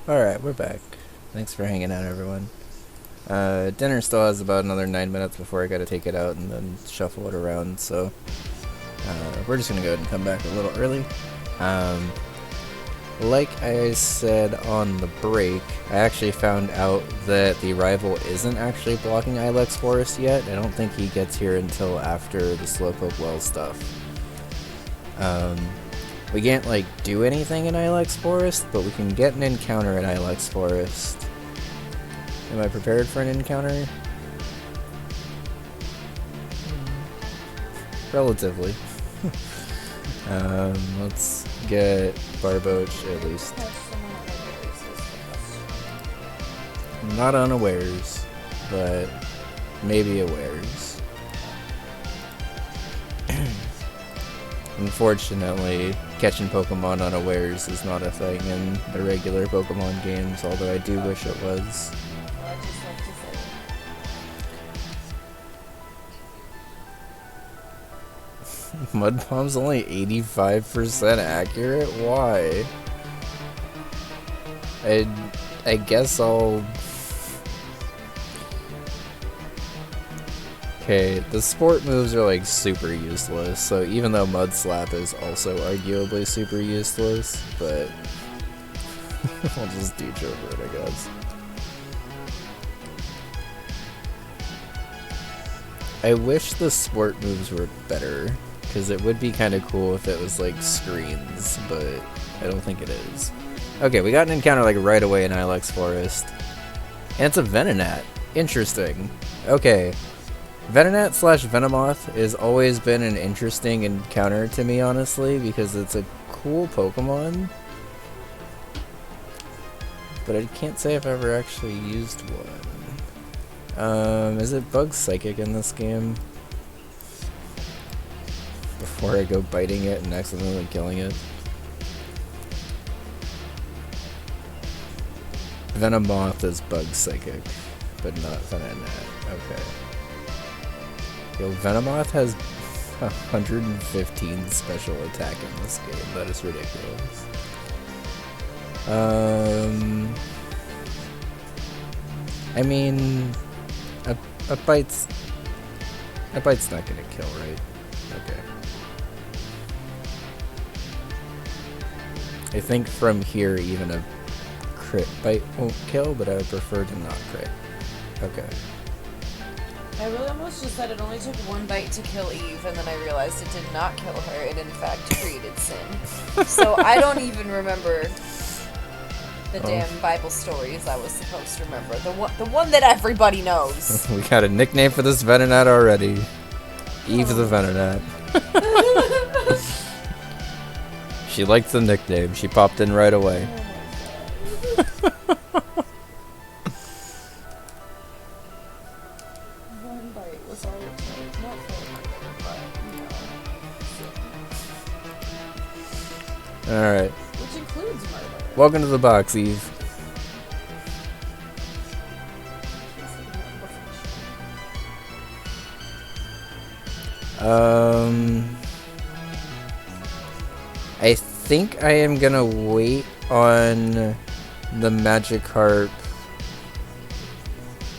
Alright, we're back. Thanks for hanging out, everyone. Dinner still has about another 9 minutes before I gotta take it out and then shuffle it around, so we're just gonna go ahead and come back a little early. Like I said on the break, I actually found out that the rival isn't actually blocking Ilex Forest yet. I don't think he gets here until after the Slowpoke well stuff. We can't, like, do anything in Ilex Forest, but we can get an encounter in Ilex Forest. Am I prepared for an encounter? Relatively. Let's get Barboach at least. Not unawares, but maybe awares. Unfortunately, catching Pokemon unawares is not a thing in the regular Pokemon games, although I do wish it was. Mud Bomb's only 85% accurate? Why? I guess I'll... Okay, the sport moves are like super useless, so even though Mud Slap is also arguably super useless, but I'll just teach over it, I guess. I wish the sport moves were better, because it would be kind of cool if it was like screens, but I don't think it is. Okay, we got an encounter like right away in Ilex Forest, and it's a Venonat. Interesting. Okay. Venonat slash Venomoth has always been an interesting encounter to me, honestly, because it's a cool Pokemon. But I can't say I've ever actually used one. Is it Bug Psychic in this game? Before I go biting it and accidentally killing it. Venomoth is Bug Psychic, but not Venonat. Okay. Yo, Venomoth has 115 special attack in this game. That is ridiculous. I mean, a bite's not gonna kill, right? Okay. I think from here even a crit bite won't kill, but I would prefer to not crit. Okay. I really almost just said it only took one bite to kill Eve, and then I realized it did not kill her. It in fact created sin. So I don't even remember the damn Bible stories I was supposed to remember. The one that everybody knows. We got a nickname for this Venonat already. Eve the Venonat. She liked the nickname. She popped in right away. Alright. Which includes murder. Welcome to the box, Eve. I think I am gonna wait on the Magikarp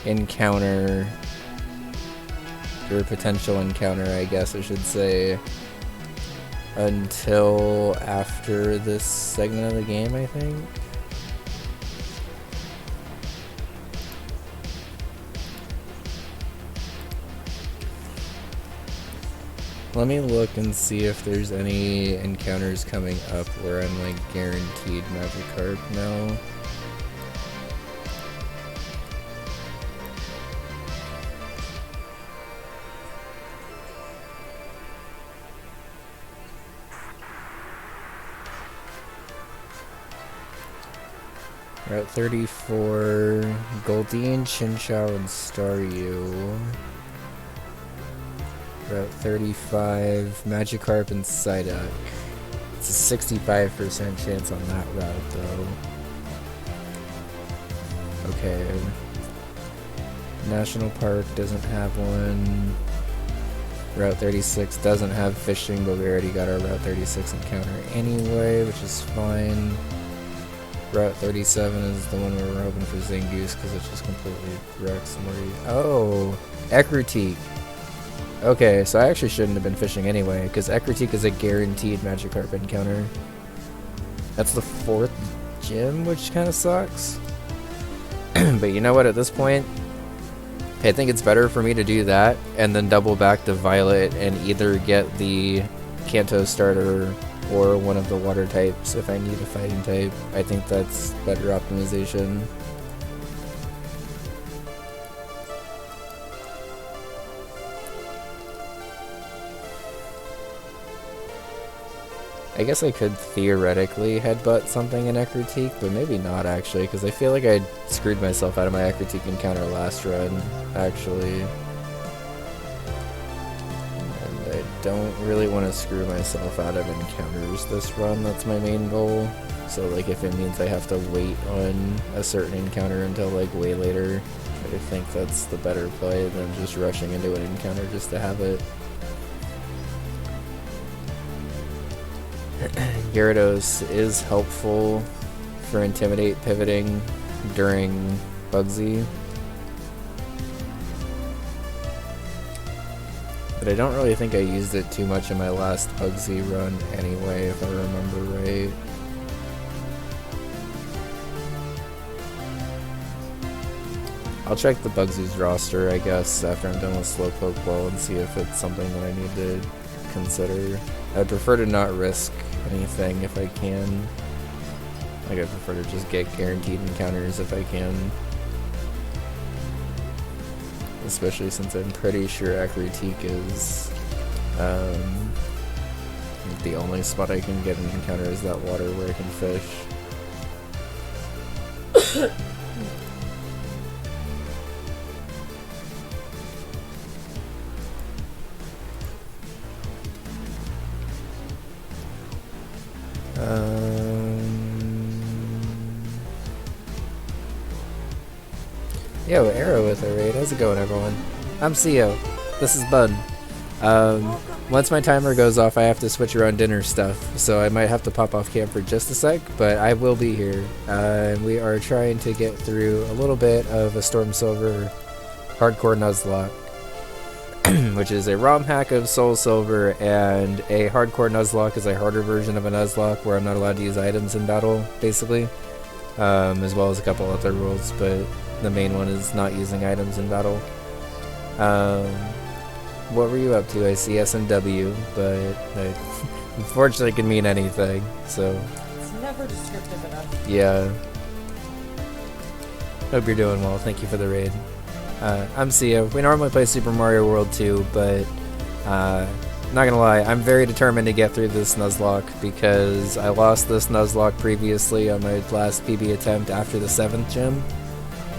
encounter, or potential encounter, I guess I should say, until after this segment of the game, I think. Let me look and see if there's any encounters coming up where I'm like guaranteed Magikarp now. Route 34, Goldeen, Chinchou, and Staryu. Route 35, Magikarp and Psyduck. It's a 65% chance on that route, though. Okay. National Park doesn't have one. Route 36 doesn't have fishing, but we already got our Route 36 encounter anyway, which is fine. Route 37 is the one where we're hoping for Zangoose because it just completely wrecks somebody. Oh, Ekruteak. Okay, so I actually shouldn't have been fishing anyway because Ekruteak is a guaranteed Magikarp encounter. That's the 4th gym, which kind of sucks. But you know what, at this point, I think it's better for me to do that and then double back to Violet and either get the Kanto starter or one of the water types if I need a fighting type. I think that's better optimization. I guess I could theoretically headbutt something in Ekruteak, but maybe not actually, because I feel like I screwed myself out of my Ekruteak encounter last run, actually. And I don't really want to screw myself out of encounters this run, that's my main goal. So like if it means I have to wait on a certain encounter until like way later, I think that's the better play than just rushing into an encounter just to have it. Gyarados is helpful for Intimidate pivoting during Bugsy. But I don't really think I used it too much in my last Bugsy run anyway, if I remember right. I'll check the Bugsy's roster, I guess, after I'm done with Slowpoke Ball and see if it's something that I need to consider. I'd prefer to not risk anything if I can. Like, I prefer to just get guaranteed encounters if I can. Especially since I'm pretty sure Ekruteak is the only spot I can get an encounter is that water where I can fish. Yo, Arrow with a raid. How's it going, everyone? I'm CEO. This is Bud. Once my timer goes off, I have to switch around dinner stuff, so I might have to pop off camp for just a sec, but I will be here. We are trying to get through a little bit of a Storm Silver hardcore Nuzlocke, which is a ROM hack of Soul Silver, and a hardcore Nuzlocke is a harder version of a Nuzlocke where I'm not allowed to use items in battle, basically, as well as a couple other rules, but the main one is not using items in battle. What were you up to? I see S and W, but unfortunately it can mean anything, so. It's never descriptive enough. Yeah. Hope you're doing well. Thank you for the raid. I'm Sia. We normally play Super Mario World 2, but not gonna lie, I'm very determined to get through this Nuzlocke because I lost this Nuzlocke previously on my last PB attempt after the 7th gym.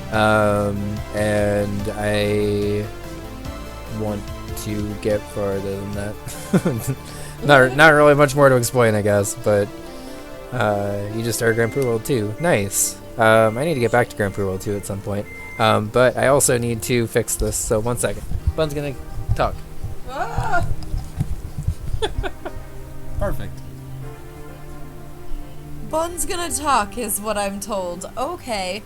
And I want to get farther than that. not really much more to explain, I guess, but you just started Grand Prix World 2. Nice. I need to get back to Grand Prix World 2 at some point. But I also need to fix this, so 1 second. Bun's gonna talk. Ah! Perfect. Bun's gonna talk is what I'm told. Okay.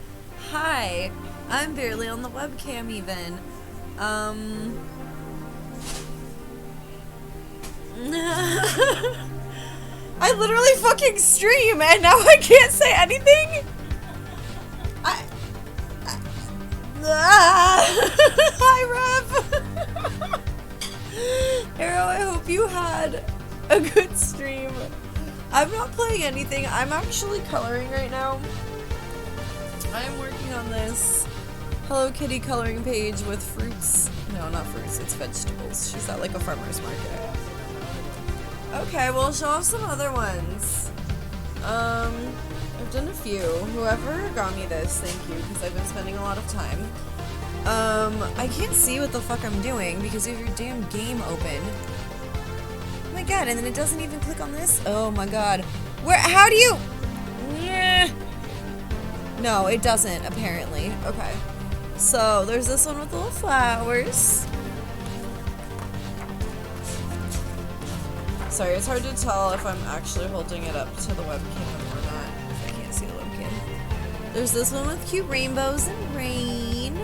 Hi. I'm barely on the webcam even. I literally fucking stream and now I can't say anything? Hi, Rev! Arrow, I hope you had a good stream. I'm not playing anything. I'm actually coloring right now. I am working on this Hello Kitty coloring page with fruits. No, not fruits, it's vegetables. She's at like a farmer's market. Okay, well, show off some other ones. I've done a few. Whoever got me this, thank you, because I've been spending a lot of time. I can't see what the fuck I'm doing because you have your damn game open. Oh my god, and then it doesn't even click on this? Oh my god. How do you? No, it doesn't, apparently. Okay. So, there's this one with little flowers. Sorry, it's hard to tell if I'm actually holding it up to the webcam or not, if I can't see the webcam. There's this one with cute rainbows and rain.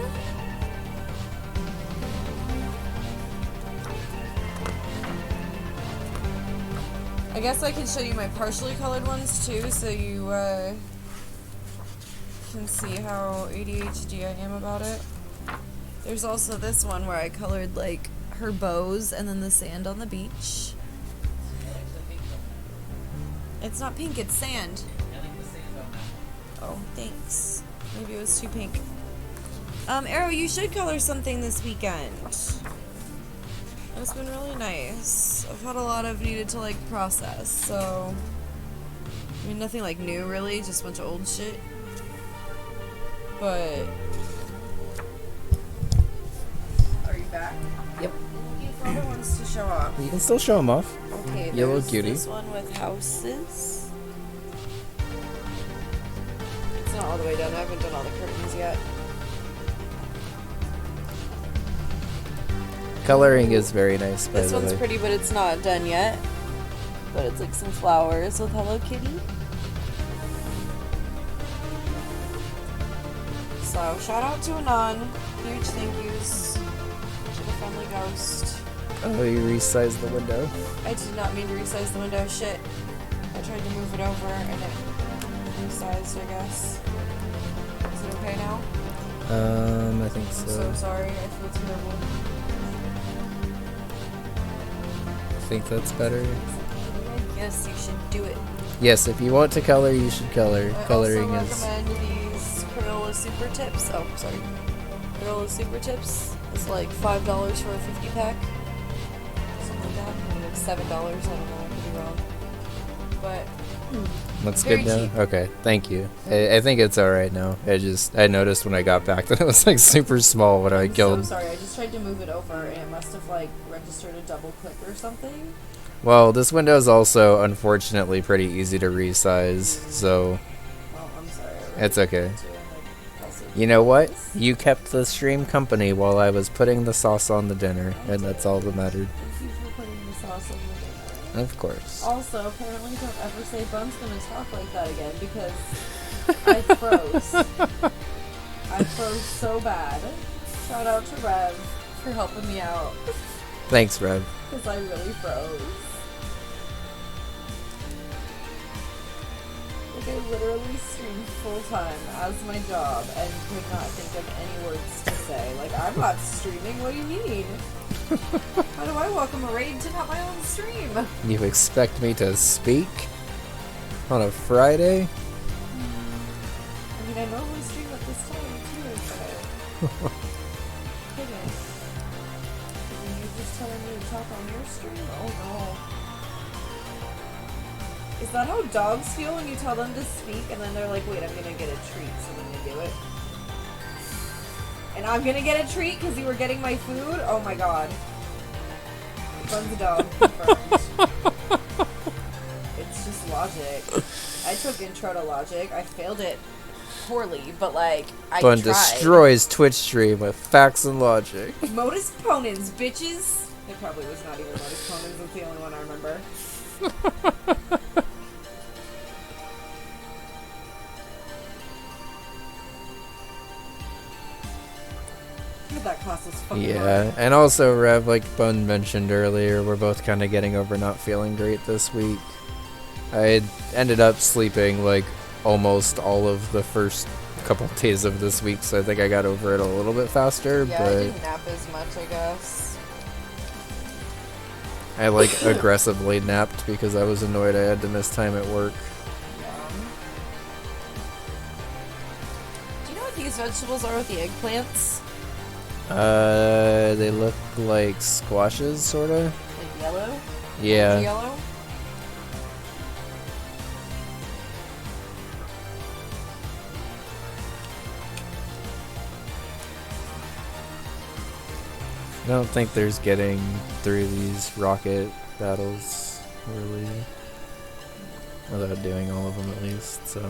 I guess I can show you my partially colored ones too, so you can see how ADHD I am about it. There's also this one where I colored like her bows and then the sand on the beach. It's not pink, it's sand. Oh, thanks. Maybe it was too pink. Arrow, you should color something this weekend. It's been really nice. I've had a lot of needed to like process, so I mean nothing like new really, just a bunch of old shit. But are you back? Yep. Looking for other ones to show off. You can still show them off. Okay, Yellow there's cutie. this one with houses. It's not all the way done. I haven't done all the curtains yet. Coloring is very nice, by This the one's way. pretty, but it's not done yet. But it's like some flowers with Hello Kitty. So, shout out to Anon. Huge thank yous to the friendly ghost. Oh, you resized the window. I did not mean to resize the window. Shit. I tried to move it over and it resized, I guess. Is it okay now? I think I'm so. so sorry. I feel terrible. I think that's better. Yes, you should do it. Yes, if you want to color, you should color. I Coloring also is... recommend these Corolla Super Tips. Oh, sorry. Corolla Super Tips. It's like $5 for a 50 pack. Something like that. Maybe like $7. I don't know. I could be wrong. But Looks very good now? cheap. Okay, thank you. I think it's alright now. I noticed when I got back that it was like super small when I I'm killed. so sorry. I just tried to move it over and it must have like registered a double click or something. Well, this window is also unfortunately pretty easy to resize, so Oh, I'm sorry. it's okay. You know what? You kept the stream company while I was putting the sauce on the dinner, and that's all that mattered. Thank you for putting the sauce on the dinner. Of course. Also, apparently don't ever say Bun's gonna talk like that again because I froze. I froze so bad. Shout out to Rev for helping me out Thanks, Rev. because I really froze. Like I literally streamed full time as my job and could not think of any words to say. Like, I'm not streaming, what do you mean? How do I welcome a raid to not my own stream? You expect me to speak on a Friday? I mean, I normally stream at this time too, but goodness. Are you just telling me to talk on your stream? Oh no. Is that how dogs feel when you tell them to speak and then they're like, wait, I'm gonna get a treat, so then they do it? And I'm gonna get a treat because you were getting my food? Oh my god. Bun's a dog. Confirmed. It's just logic. I took intro to logic. I failed it poorly, but like, I Bun tried. destroys Twitch stream with facts and logic. Modus ponens, bitches! It probably was not even Modus ponens. That's the only one I remember. That class was fucking Yeah, hard. and also, Rev, like Bun mentioned earlier, we're both kind of getting over not feeling great this week. I ended up sleeping like almost all of the first couple days of this week, so I think I got over it a little bit faster, Yeah, I but didn't nap as much, I guess. I like aggressively napped because I was annoyed I had to miss time at work. Do you know what these vegetables are with the eggplants? They look like squashes, sorta. Like yellow? Yeah. Yellow? I don't think there's getting through these rocket battles, really. Without doing all of them at least, so.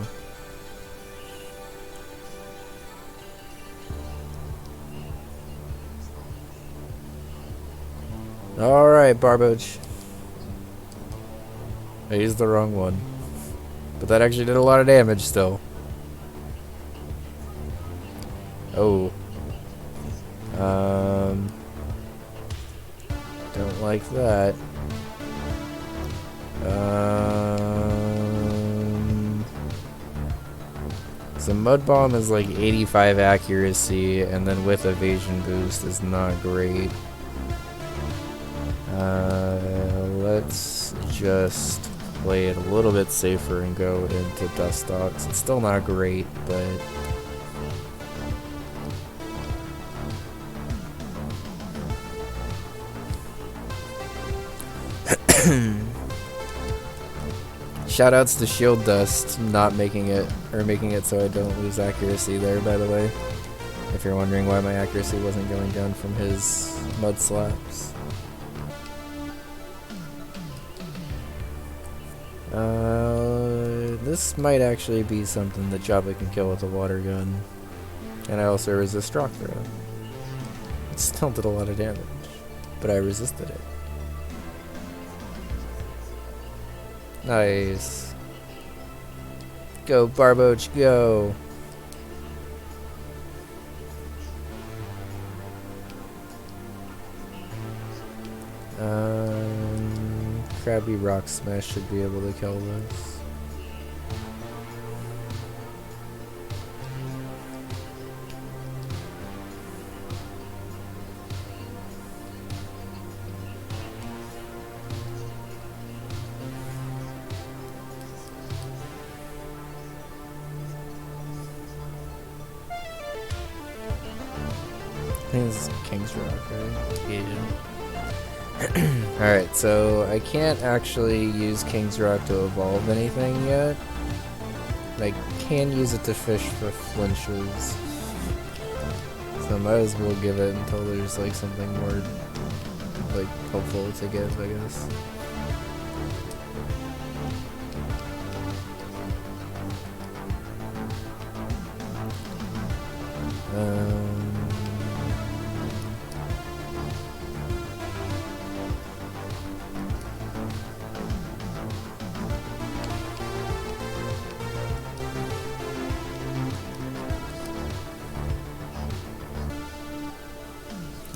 Alright, Barboach. I used the wrong one. But that actually did a lot of damage still. Oh. Don't like that. So Mud Bomb is like 85 accuracy, and then with evasion boost is not great. Let's just play it a little bit safer and go into Dustox. It's still not great, but shoutouts to Shield Dust not making it, or making it so I don't lose accuracy there, by the way. If you're wondering why my accuracy wasn't going down from his mud slaps. This might actually be something that Jabba can kill with a water gun. And I also resist rock throw. It still did a lot of damage, but I resisted it. Nice. Go, Barboach, go! Krabby Rock Smash should be able to kill this. I think this is King's Rock, right? Yeah. Alright, so I can't actually use King's Rock to evolve anything yet. I can use it to fish for flinches. So I might as well give it until there's like something more like helpful to give, I guess.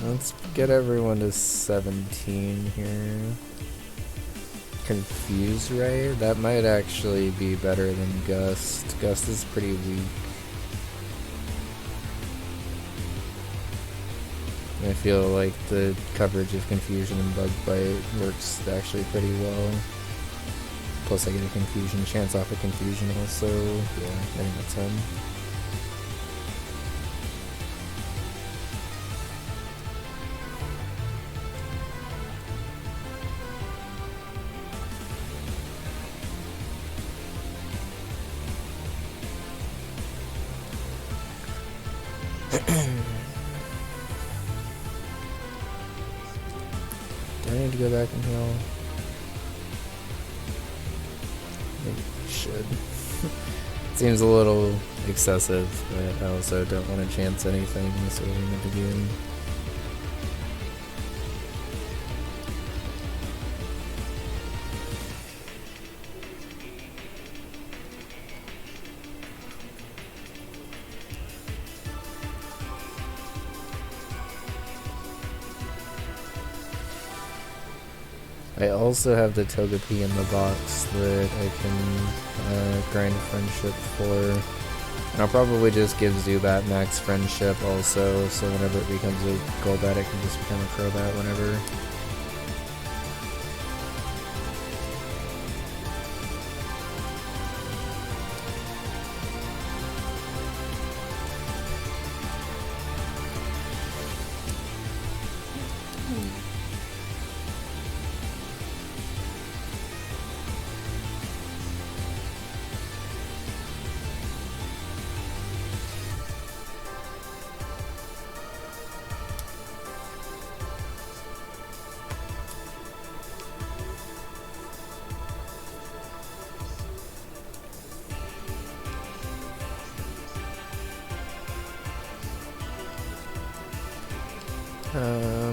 Let's get everyone to 17 here. Confuse Ray? That might actually be better than Gust. Gust is pretty weak. I feel like the coverage of Confusion and Bug Bite works actually pretty well. Plus I get a Confusion chance off of Confusion also. Yeah, I think that's him. Do I need to go back and heal? Maybe I should. Seems a little excessive, but I also don't want to chance anything this early in the game. I also have the Togepi in the box that I can grind friendship for. And I'll probably just give Zubat max friendship also, so whenever it becomes a Golbat it can just become a Crobat whenever.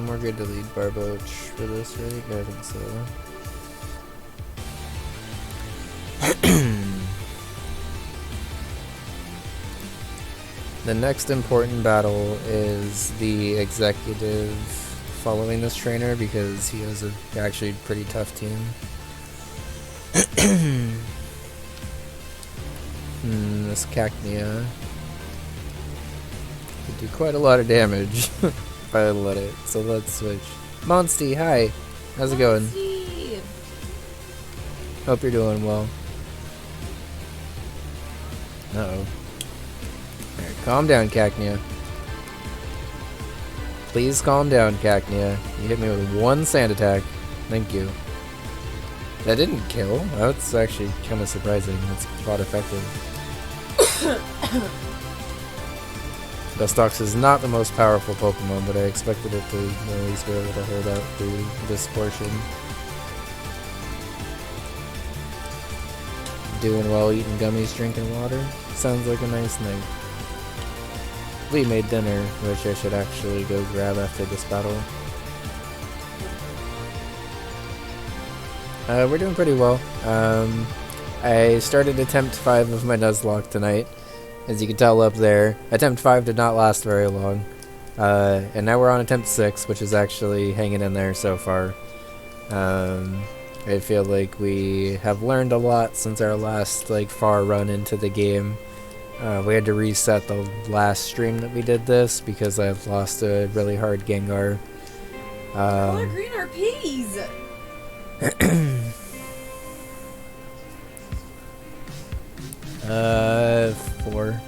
We're good to lead Barboach for this, right? Yeah, I think so. The next important battle is the executive following this trainer because he has a actually pretty tough team. This Cacnea could do quite a lot of damage if I let it. So let's switch. Monsty, hi. How's it going? Monsty. Hope you're doing well. Uh-oh. Alright, calm down, Cacnea. Please calm down, Cacnea. You hit me with one sand attack. Thank you. That didn't kill. That's actually kind of surprising. It's quite effective. Dustox is not the most powerful Pokemon, but I expected it to at least be able to hold out through this portion. Doing well, eating gummies, drinking water. Sounds like a nice night. We made dinner, which I should actually go grab after this battle. We're doing pretty well. I started attempt 5 of my Nuzlocke tonight. As you can tell up there, attempt 5 did not last very long. And now we're on attempt 6, which is actually hanging in there so far. I feel like we have learned a lot since our last far run into the game. We had to reset the last stream that we did this because I lost a really hard Gengar. Color green are peas. 4.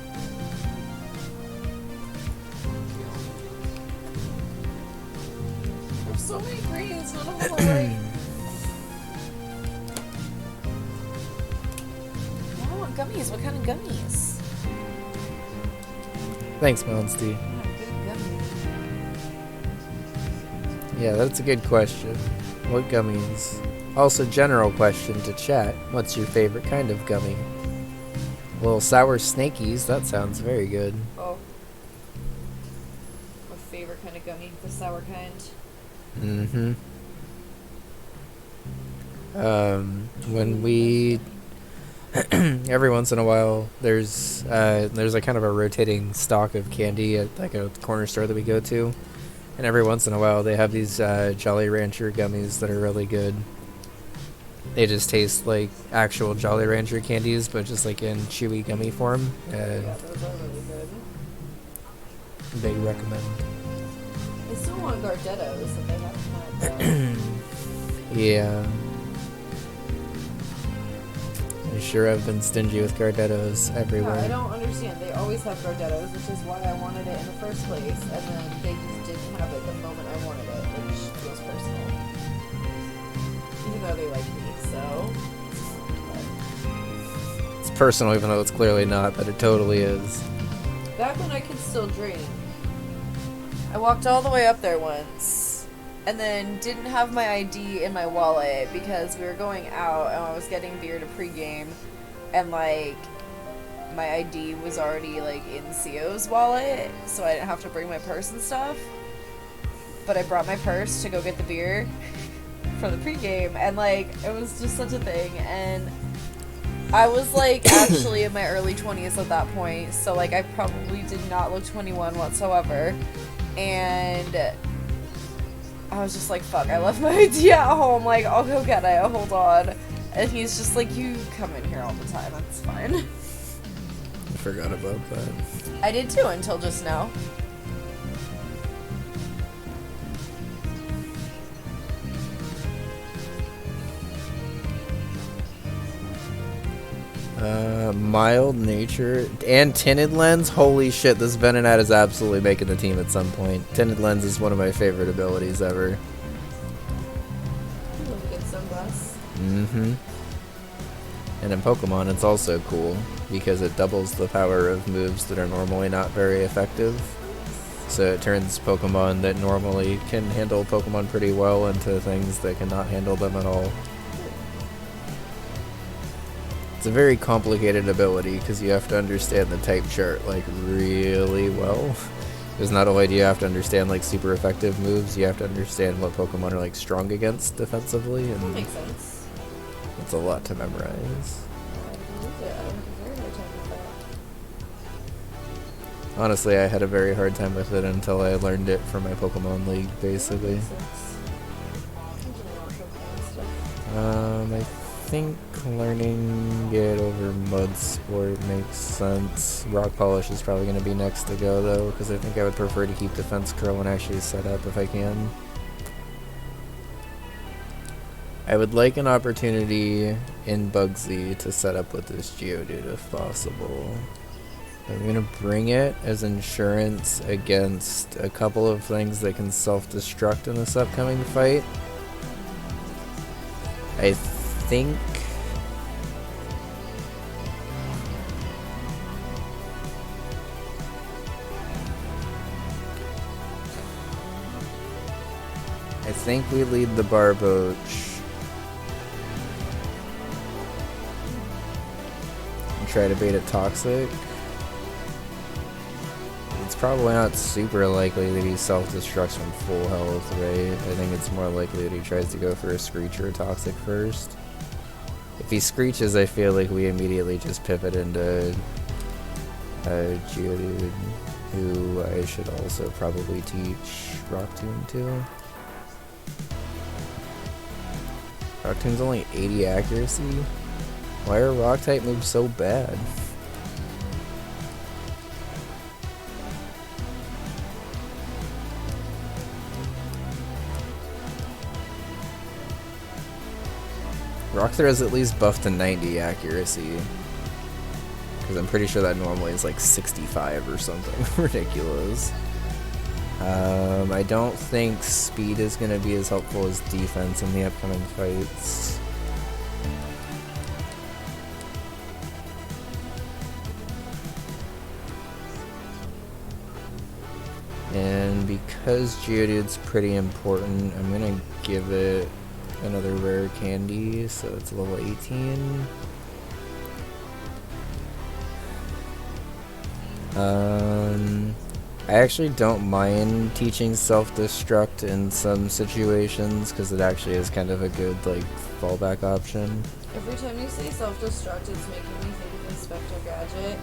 There's so many greens, not a whole lot. I want gummies. What kind of gummies? Thanks, Monsty. Yeah, that's a good question. What gummies? Also, general question to chat. What's your favorite kind of gummy? Little sour snakies. That sounds very good. Oh. My favorite kind of gummy, the sour kind. Mm-hmm. When we every once in a while there's a kind of a rotating stock of candy at a corner store that we go to, and every once in a while they have these Jolly Rancher gummies that are really good. They just taste like actual Jolly Rancher candies, but just in chewy gummy form. Yeah, those are really good. Big recommend. I still want Gardettos that they haven't had. Yeah. I sure have been stingy with Gardettos everywhere. Yeah, I don't understand. They always have Gardettos, which is why I wanted it in the first place, and then they just didn't have it the moment I wanted it, which feels personal. Even though they like me, so... It's personal, even though it's clearly not, but it totally is. Back when I could still drink, I walked all the way up there once, and then didn't have my ID in my wallet because we were going out and I was getting beer to pregame, and my ID was already in Sio's wallet, so I didn't have to bring my purse and stuff. But I brought my purse to go get the beer for the pregame, and it was just such a thing. And I was actually in my early 20s at that point, so I probably did not look 21 whatsoever. And I was just fuck, I left my ID at home, I'll go get it, hold on. And he's just you come in here all the time, that's fine. I forgot about that. I did too, until just now. Mild nature and tinted lens. Holy shit, this Venonat is absolutely making the team at some point. Tinted lens is one of my favorite abilities ever. Really good sunglass. Mm-hmm. And in Pokemon, it's also cool because it doubles the power of moves that are normally not very effective. So it turns Pokemon that normally can handle Pokemon pretty well into things that cannot handle them at all. It's a very complicated ability because you have to understand the type chart really well. Because not only do you have to understand like super effective moves, you have to understand what Pokemon are like strong against defensively, That and makes sense. it's a lot to memorize. Honestly, I had a very hard time with it until I learned it from my Pokemon League, basically. I think learning it over Mud Sport makes sense. Rock Polish is probably going to be next to go, though, because I think I would prefer to keep Defense Curl and actually set up if I can. I would like an opportunity in Bugsy to set up with this Geodude if possible. I'm going to bring it as insurance against a couple of things that can self-destruct in this upcoming fight. I think we lead the Barboach. And try to bait it Toxic. It's probably not super likely that he self-destructs from full health, right? I think it's more likely that he tries to go for a Screech or a Toxic first. If he Screeches, I feel like we immediately just pivot into a Geodude, who I should also probably teach Rock Tomb to. Rock Tomb's only 80 accuracy? Why are Rock type moves so bad? Rock Throw is at least buffed to 90 accuracy. Because I'm pretty sure that normally is like 65 or something ridiculous. I don't think speed is going to be as helpful as defense in the upcoming fights. And because Geodude's pretty important, I'm going to give it another rare candy, so it's level 18. I actually don't mind teaching self-destruct in some situations because it actually is kind of a good like fallback option. Every time you say self-destruct, it's making me think of Inspector Gadget.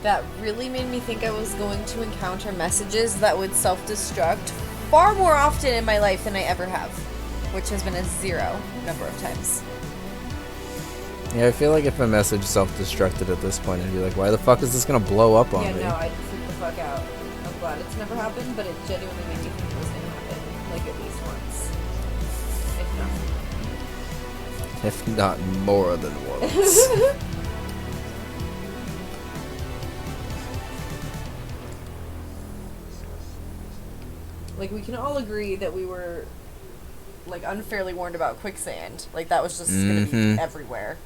That really made me think I was going to encounter messages that would self-destruct far more often in my life than I ever have, which has been a 0 number of times. Yeah, I feel like if a message self-destructed at this point, I'd be like, why the fuck is this gonna blow up on me? Yeah, no, I'd freak the fuck out. I'm glad it's never happened, but it genuinely made me think it was gonna happen, like, at least once. If not. If not more than once. Like, we can all agree that we were, like, unfairly warned about quicksand. Like, that was just gonna be everywhere.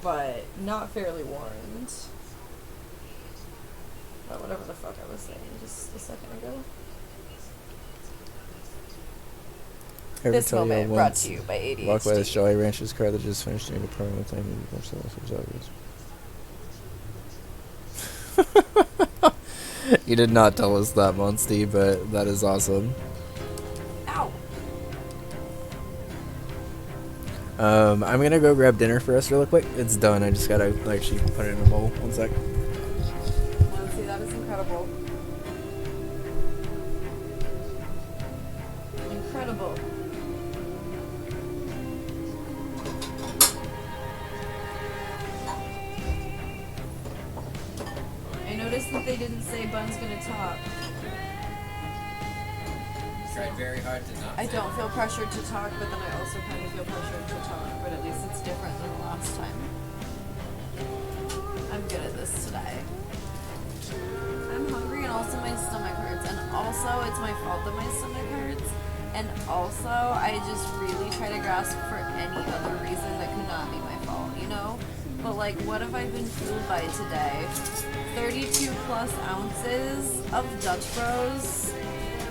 But not fairly warned. But whatever the fuck I was saying just a second ago. This moment brought to you by ADHD. Walk by this Jolly Ranch's car that just finished doing a permanent thing. You did not tell us that, Monsty, but that is awesome. Ow! I'm gonna go grab dinner for us real quick. It's done. I just gotta actually put it in a bowl. 1 sec. Honestly, that is incredible. Incredible. I noticed that they didn't say Bun's gonna talk. Tried very hard to not. I don't feel pressured to talk, but then I also kind of feel pressured to talk, but at least it's different than the last time. I'm good at this today. I'm hungry and also my stomach hurts, and also it's my fault that my stomach hurts, and also I just really try to grasp for any other reason that could not be my fault, you know? But like, what have I been fueled by today? 32 plus ounces of Dutch Bros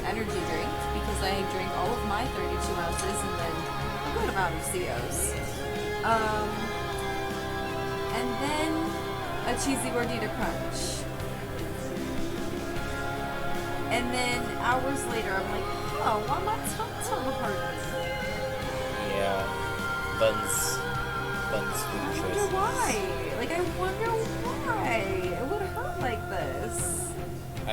energy drink, because I drank all of my 32 ounces and then a good amount of COs. And then a cheesy gordita crunch. And then hours later, I'm like, oh, why my tum-tum hurts? Yeah. Bun's food choices. I wonder why. Like, I wonder why.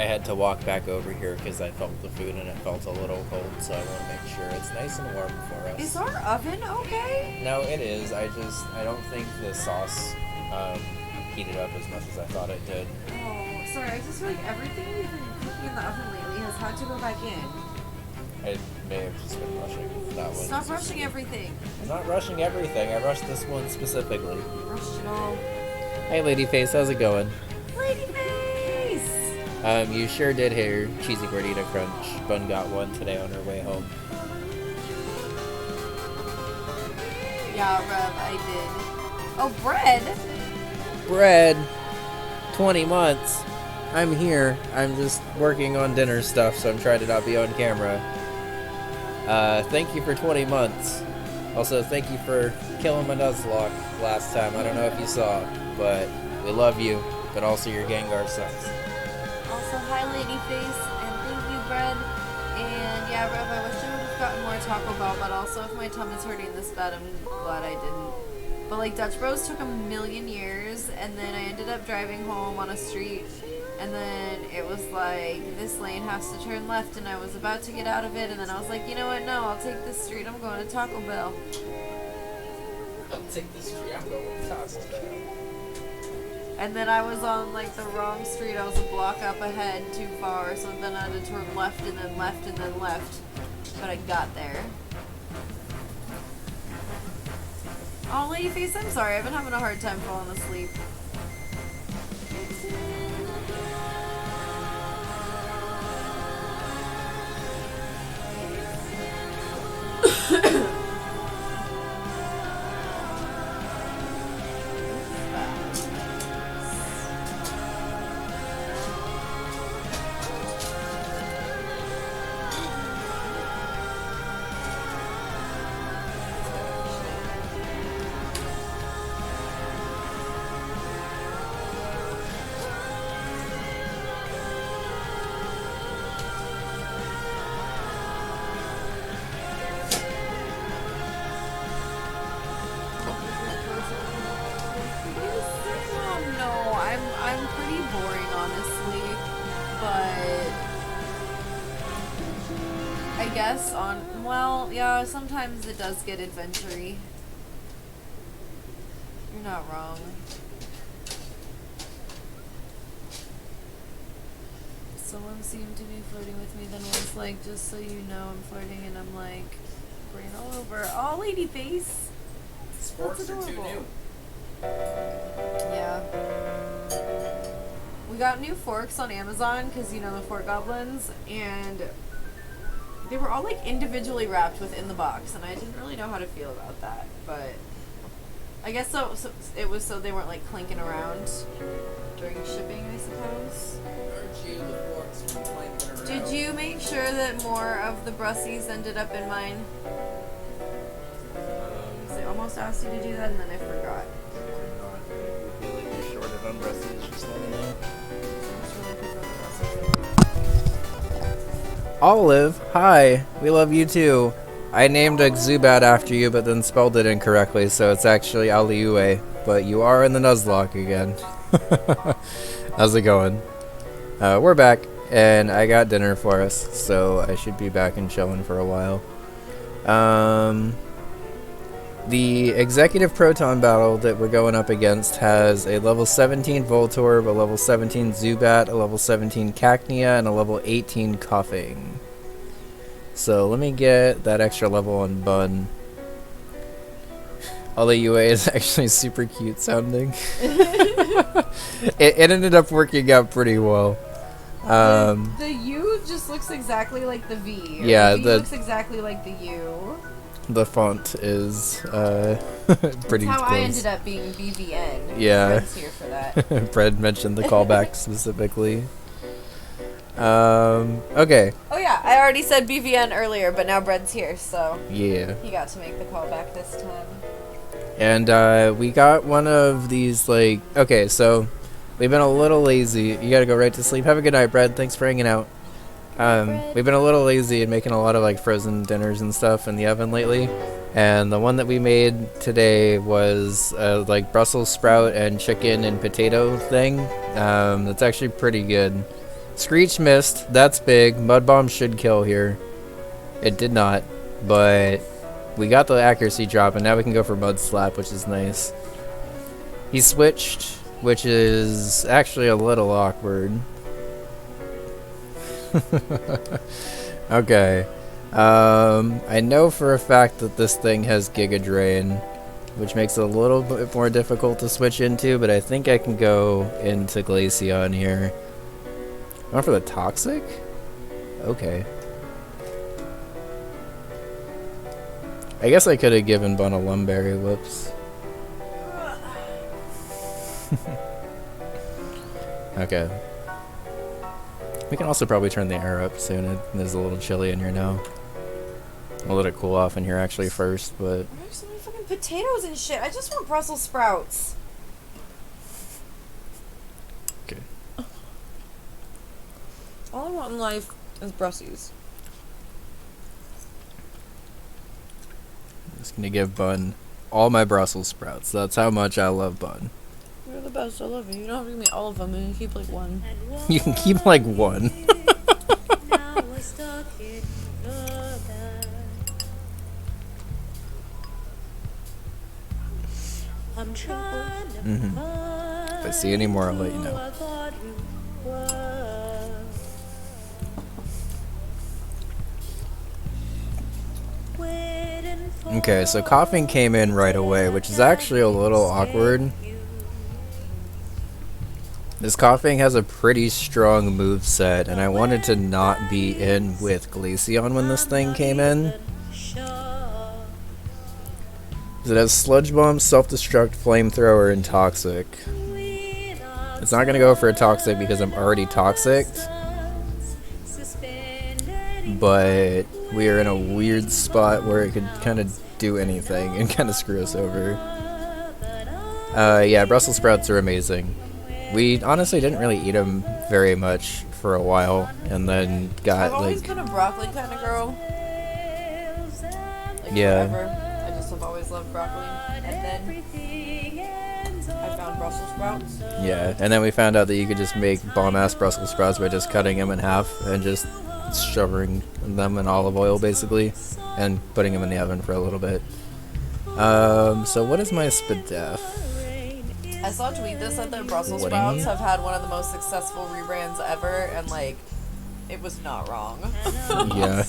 had to walk back over here because I felt the food and it felt a little cold, so I want to make sure it's nice and warm for us. Is our oven okay? No, it is. I don't think the sauce heated up as much as I thought it did. Oh, sorry. I just feel like everything we've been cooking in the oven lately has had to go back in. I may have just been rushing that one. Stop rushing everything. I'm not rushing everything. I rushed this one specifically. Rushed it all. Hey, Ladyface, how's it going? Ladyface! You sure did hear Cheesy Gordita Crunch. Bun got one today on her way home. Yeah, Rev, I did. Oh, bread? Bread! 20 months. I'm here. I'm just working on dinner stuff, so I'm trying to not be on camera. Thank you for 20 months. Also, thank you for killing my Nuzlocke last time. I don't know if you saw, but we love you, but also your Gengar sucks. Also, hi, Ladyface, and thank you, bread. And yeah, Rev, I wish I would have gotten more Taco Bell, but also if my tummy is hurting this bad, I'm glad I didn't. But like, Dutch Bros took a million years, and then I ended up driving home on a street, and then it was like, this lane has to turn left, and I was about to get out of it, and then I was like, you know what, no, I'll take this street, I'm going to Taco Bell. I'll take this street, I'm going to Taco Bell. And then I was on like the wrong street, I was a block up ahead too far, so then I had to turn left, and then left, and then left. But I got there. Oh, Ladyface, I'm sorry. I've been having a hard time falling asleep. I'm pretty boring, honestly, but I guess well, yeah, sometimes it does get adventure-y. You're not wrong. Someone seemed to be flirting with me, then was like, just so you know I'm flirting, and I'm like, brain all over. Oh, Ladyface! Sports are too new. Yeah. We got new forks on Amazon because, you know, the fork goblins, and they were all like individually wrapped within the box, and I didn't really know how to feel about that, but I guess so it was so they weren't like clinking around during shipping, I suppose. Did you make sure that more of the brussies ended up in mine? Because I almost asked you to do that and then I forgot. Olive, hi. We love you too. I named a Zubat after you, but then spelled it incorrectly, so it's actually Aliue. But you are in the Nuzlocke again. How's it going? We're back, and I got dinner for us, so I should be back and chilling for a while. The Executive Proton battle that we're going up against has a level 17 Voltorb, a level 17 Zubat, a level 17 Cacnea, and a level 18 Coughing. So let me get that extra level on Bun. Aliue is actually super cute sounding. it ended up working out pretty well. The U just looks exactly like the V. Yeah, the V looks exactly like the U. The font is pretty That's how close. I ended up being BVN. Yeah. Fred's here for that. Fred mentioned the callback specifically. Okay. Oh yeah, I already said BVN earlier, but now Bread's here, so Yeah. he got to make the callback this time. And we got one of these, like, okay, so we've been a little lazy. You gotta go right to sleep. Have a good night, Bread. Thanks for hanging out. We've been a little lazy and making a lot of like frozen dinners and stuff in the oven lately, and the one that we made today was like Brussels sprout and chicken and potato thing. That's actually pretty good. Screech missed. That's big. Mud Bomb should kill here. It did not, but we got the accuracy drop, and now we can go for Mud Slap, which is nice. He switched, which is actually a little awkward. Okay. I know for a fact that this thing has Giga Drain, which makes it a little bit more difficult to switch into, but I think I can go into Glaceon here. Going for the Toxic? Okay. I guess I could have given Bun a Lumberry. Whoops. Okay. We can also probably turn the air up soon. It is a little chilly in here now. I'll let it cool off in here actually first, but... There's so many fucking potatoes and shit. I just want Brussels sprouts. Okay. All I want in life is Brussies. I'm just gonna give Bun all my Brussels sprouts. That's how much I love Bun. You're the best. I love you. You don't have to give me all of them. You can keep like one. You can keep like one. If I see any more, I'll let you know. Okay, so coughing came in right away, which is actually a little awkward. This coughing has a pretty strong move set, and I wanted to not be in with Glaceon when this thing came in. It has Sludge Bomb, Self-Destruct, Flamethrower, and Toxic. It's not going to go for a Toxic because I'm already Toxic. But we are in a weird spot where it could kind of do anything and kind of screw us over. Yeah, Brussels sprouts are amazing. We honestly didn't really eat them very much for a while, and then got I've always like... been a broccoli kind of girl. Like Yeah. forever. I just have always loved broccoli. And then I found Brussels sprouts. Yeah, and then we found out that you could just make bomb-ass Brussels sprouts by just cutting them in half and just shoving them in olive oil, basically, and putting them in the oven for a little bit. So what is my Spadef? I saw a tweet that said that Brussels What do you sprouts mean? have had one of the most successful rebrands ever, and like, it was not wrong. Yeah.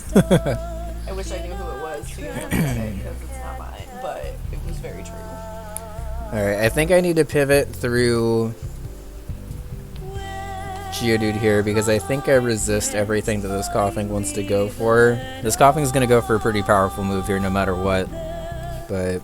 I wish I knew who it was to give them credit, because it's not mine, but it was very true. Alright, I think I need to pivot through Geodude here, because I think I resist everything that this coughing wants to go for. This coughing is going to go for a pretty powerful move here no matter what, but...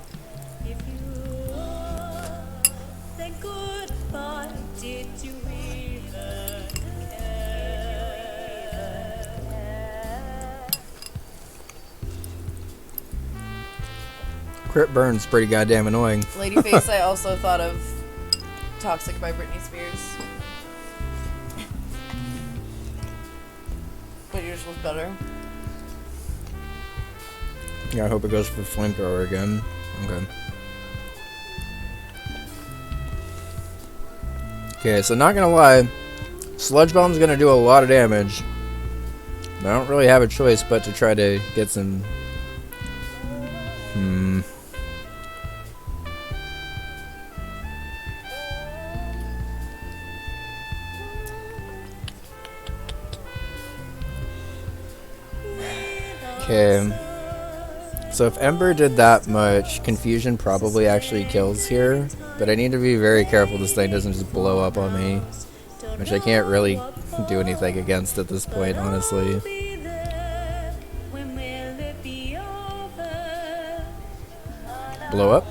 Crit Burn's pretty goddamn annoying. Ladyface, I also thought of Toxic by Britney Spears. But yours was better. Yeah, I hope it goes for Flamethrower again. Okay. Okay, so not gonna lie, Sludge Bomb's gonna do a lot of damage. I don't really have a choice but to try to get some... Okay. So if Ember did that much, Confusion probably actually kills here. But I need to be very careful this thing doesn't just blow up on me. Which I can't really do anything against at this point, honestly. Blow up?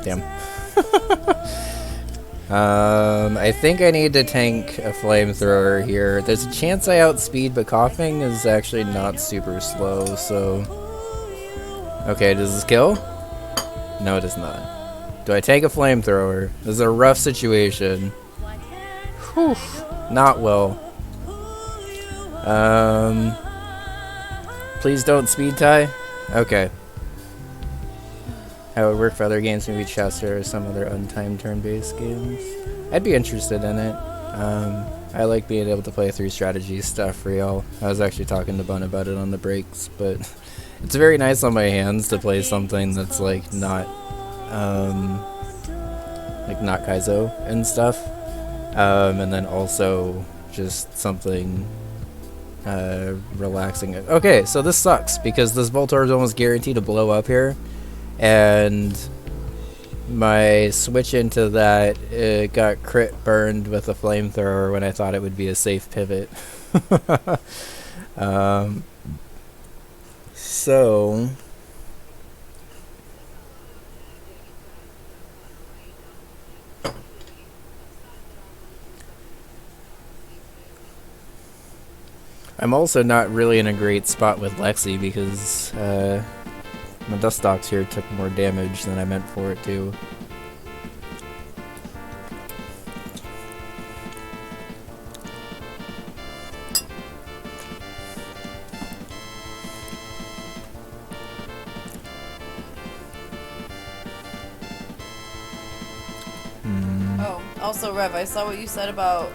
Damn. I think I need to tank a Flamethrower here. There's a chance I outspeed, but coughing is actually not super slow, so... Okay, does this kill? No, it does not. Do I take a Flamethrower? This is a rough situation. Whew. Not well. Please don't speed tie? Okay. How it would work for other games, maybe Chester or some other untimed turn-based games. I'd be interested in it. I like being able to play through strategy stuff for y'all. I was actually talking to Bun about it on the breaks, but it's very nice on my hands to play something that's like not Kaizo and stuff. And then also just something relaxing. Okay, so this sucks because this Voltorb is almost guaranteed to blow up here, and my switch into that, it got crit burned with a flamethrower when I thought it would be a safe pivot. So I'm also not really in a great spot with Lexi because my Dustox here took more damage than I meant for it to. Oh, also, Rev, I saw what you said about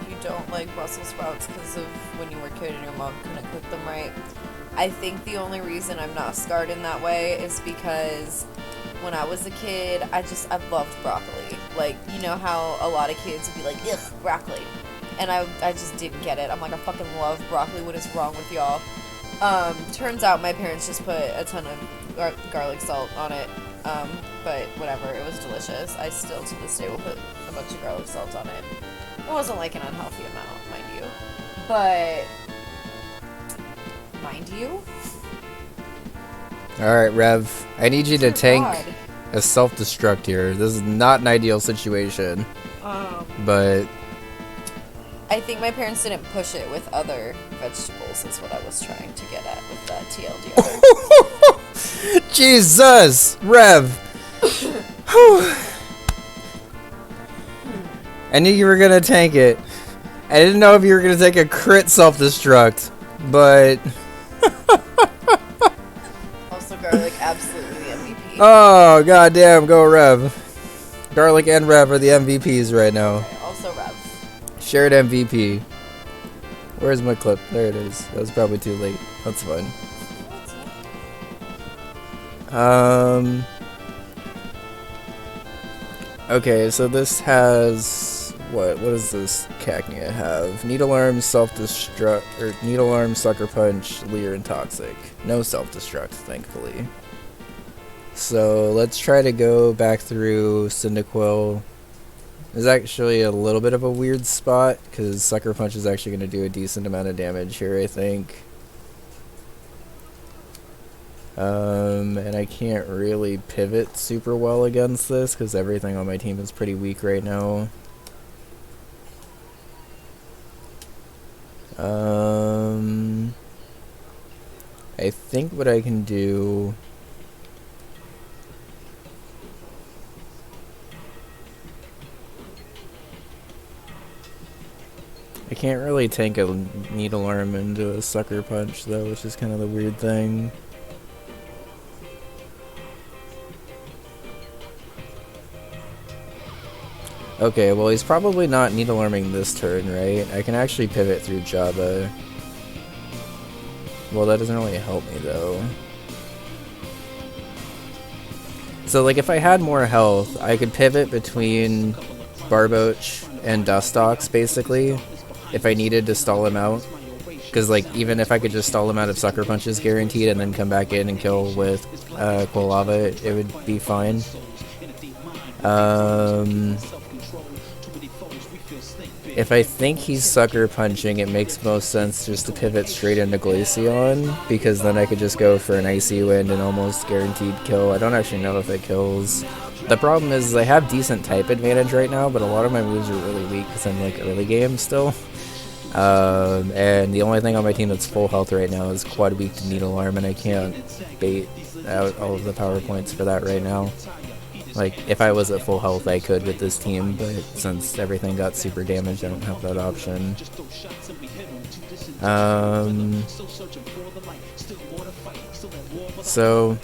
you don't like Brussels sprouts because of when you were a kid and your mom couldn't cook them right. I think the only reason I'm not scarred in that way is because when I was a kid, I loved broccoli. Like, you know how a lot of kids would be like, ugh, broccoli. And I just didn't get it. I'm like, I fucking love broccoli. What is wrong with y'all? Turns out my parents just put a ton of garlic salt on it. But whatever, it was delicious. I still, to this day, will put a bunch of garlic salt on it. It wasn't like an unhealthy amount, mind you. But, mind you? Alright, Rev, I need you to Dear tank God. a self-destruct here. This is not an ideal situation, but I think my parents didn't push it with other vegetables, is what I was trying to get at with that TLDR. Jesus, Rev. I knew you were gonna tank it. I didn't know if you were gonna take a crit self-destruct, but Also, garlic, absolutely the MVP. oh goddamn, go Rev. Garlic and Rev are the MVPs right now. Okay, also Rev. Shared MVP. Where's my clip? There it is. That was probably too late. That's fine. Okay, so this has what does this Cacnea have? Needle Arm, Self-Destruct, or Needle Arm, Sucker Punch, Leer, and Toxic. No Self-Destruct, thankfully. So let's try to go back through Cyndaquil. There's actually a little bit of a weird spot because Sucker Punch is actually going to do a decent amount of damage here, I think. And I can't really pivot super well against this because everything on my team is pretty weak right now. I think what I can do... I can't really tank a Needle Arm into a Sucker Punch though, which is kind of the weird thing. Okay, well he's probably not Needle Arming this turn, right? I can actually pivot through Jabba. Well, that doesn't really help me though. So like if I had more health, I could pivot between Barboach and Dustox basically, if I needed to stall him out. Because like even if I could just stall him out of Sucker Punches guaranteed and then come back in and kill with Quilava, it would be fine. If I think he's Sucker Punching, it makes most sense just to pivot straight into Glaceon, because then I could just go for an Icy Wind and almost guaranteed kill. I don't actually know if it kills. The problem is I have decent type advantage right now, but a lot of my moves are really weak because I'm like early game still. And the only thing on my team that's full health right now is quad weak to Needle Arm, and I can't bait out all of the power points for that right now. Like, if I was at full health, I could with this team, but since everything got super damaged, I don't have that option. So,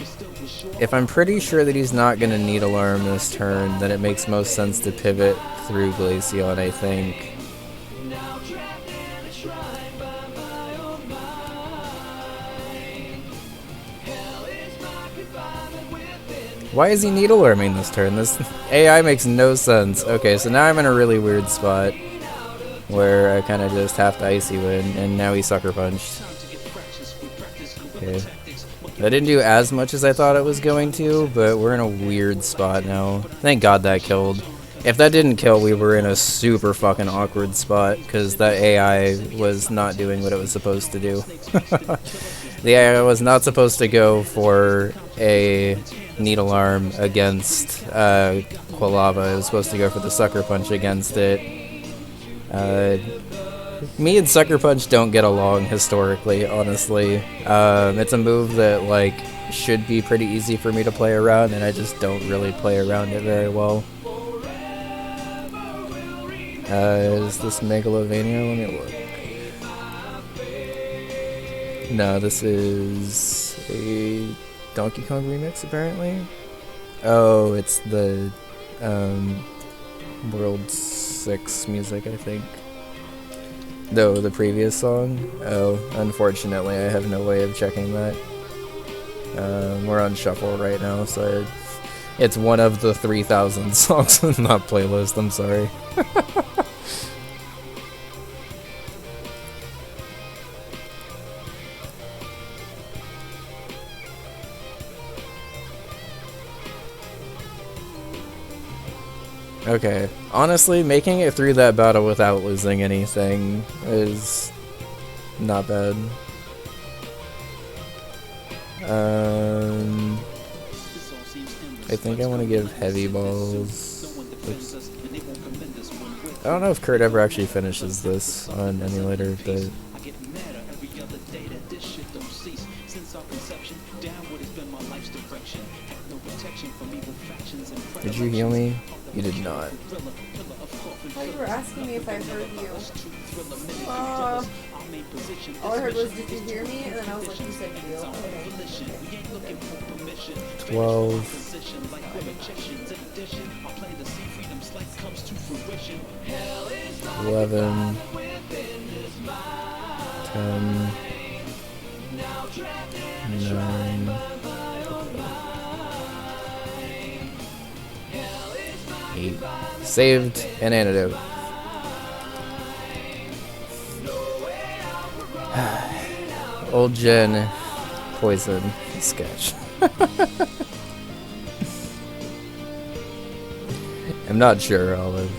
if I'm pretty sure that he's not going to need Alarm this turn, then it makes most sense to pivot through Glaceon, I think. Why is he Needle Arming this turn? This AI makes no sense. Okay, so now I'm in a really weird spot where I kind of just have to Icy Wind, and now he Sucker Punched. Okay. That didn't do as much as I thought it was going to, but we're in a weird spot now. Thank God that killed. If that didn't kill, we were in a super fucking awkward spot, because that AI was not doing what it was supposed to do. The AI was not supposed to go for a Needle Arm against Quilava. It was supposed to go for the Sucker Punch against it. Me and Sucker Punch don't get along historically, honestly. It's a move that, like, should be pretty easy for me to play around, and I just don't really play around it very well. Is this Megalovania? Let me look. No, this is a Donkey Kong remix, apparently. Oh, it's the World 6 music, I think. No, the previous song. Oh, unfortunately, I have no way of checking that. We're on shuffle right now, so it's one of the 3,000 songs in that playlist. I'm sorry. Okay, honestly, making it through that battle without losing anything is not bad. I think I want to give Heavy Balls. Oops. I don't know if Kurt ever actually finishes this on emulator, but... Did you heal me? You did not. I thought you were asking me if I heard you. All I heard was, did you hear me? And then I was like, you said you. Okay. 12. 11. 10. 9. 8. Saved an antidote. Old Jen, poison, sketch. I'm not sure, Olive.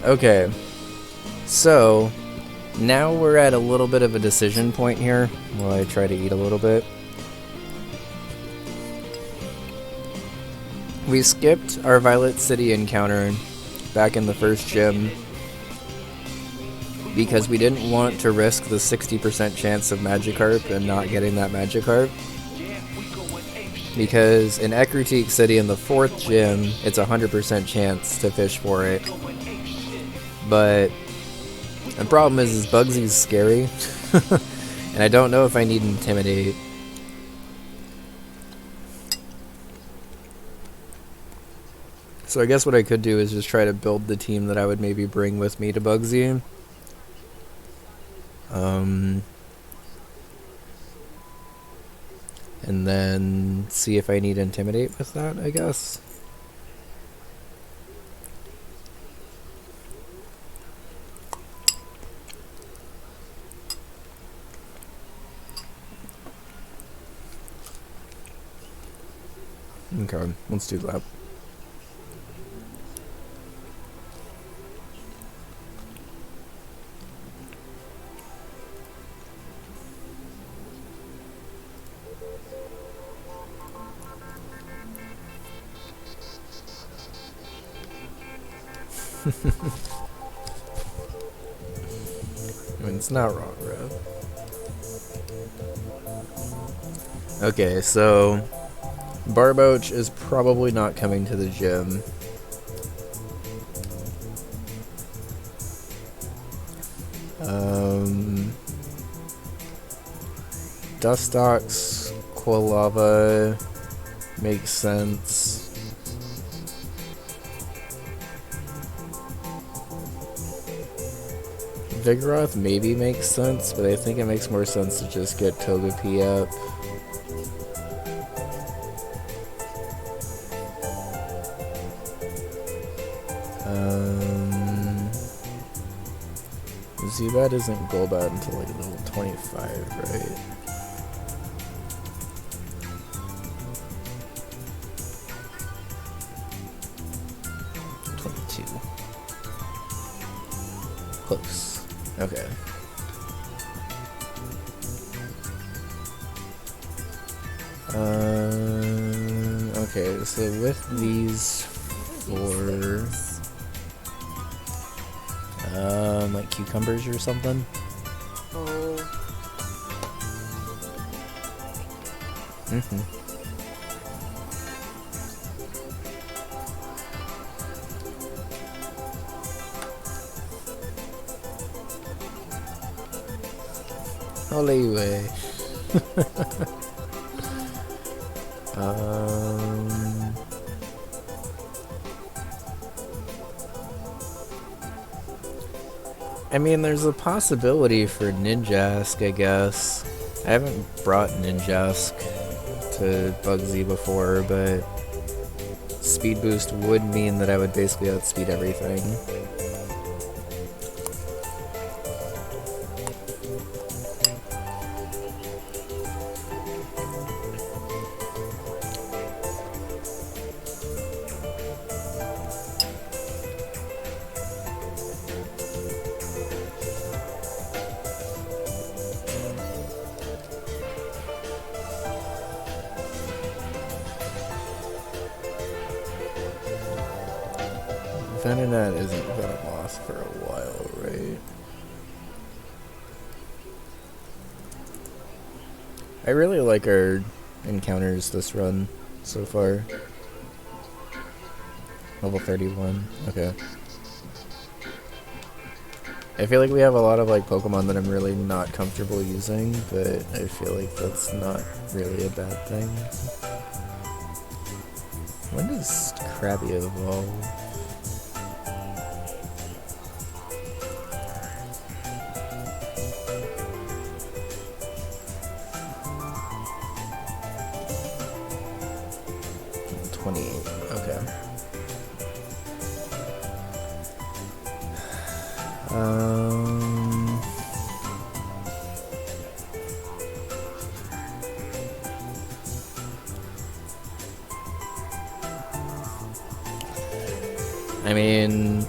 Okay. So, now we're at a little bit of a decision point here, while I try to eat a little bit. We skipped our Violet City encounter back in the first gym because we didn't want to risk the 60% chance of Magikarp and not getting that Magikarp. Because in Ekritique City in the 4th gym, it's a 100% chance to fish for it. But the problem is Bugsy's scary, and I don't know if I need Intimidate. So I guess what I could do is just try to build the team that I would maybe bring with me to Bugsy. And then see if I need Intimidate with that, I guess. Okay, let's do that. I mean, it's not wrong, bro. Okay, so Barboach is probably not coming to the gym. Dustox, Quilava makes sense. Vigoroth maybe makes sense, but I think it makes more sense to just get Togepi up. Zubat isn't Golbat until like level 25, right? Close. Okay. Okay, so with these four, like cucumbers or something. Oh. Alleyway. I mean, there's a possibility for Ninjask, I guess. I haven't brought Ninjask to Bugsy before, but speed boost would mean that I would basically outspeed everything. Venonat isn't Venomoth for a while, right? I really like our encounters this run so far. Level 31, okay. I feel like we have a lot of like Pokemon that I'm really not comfortable using, but I feel like that's not really a bad thing. When does Krabby evolve? I mean,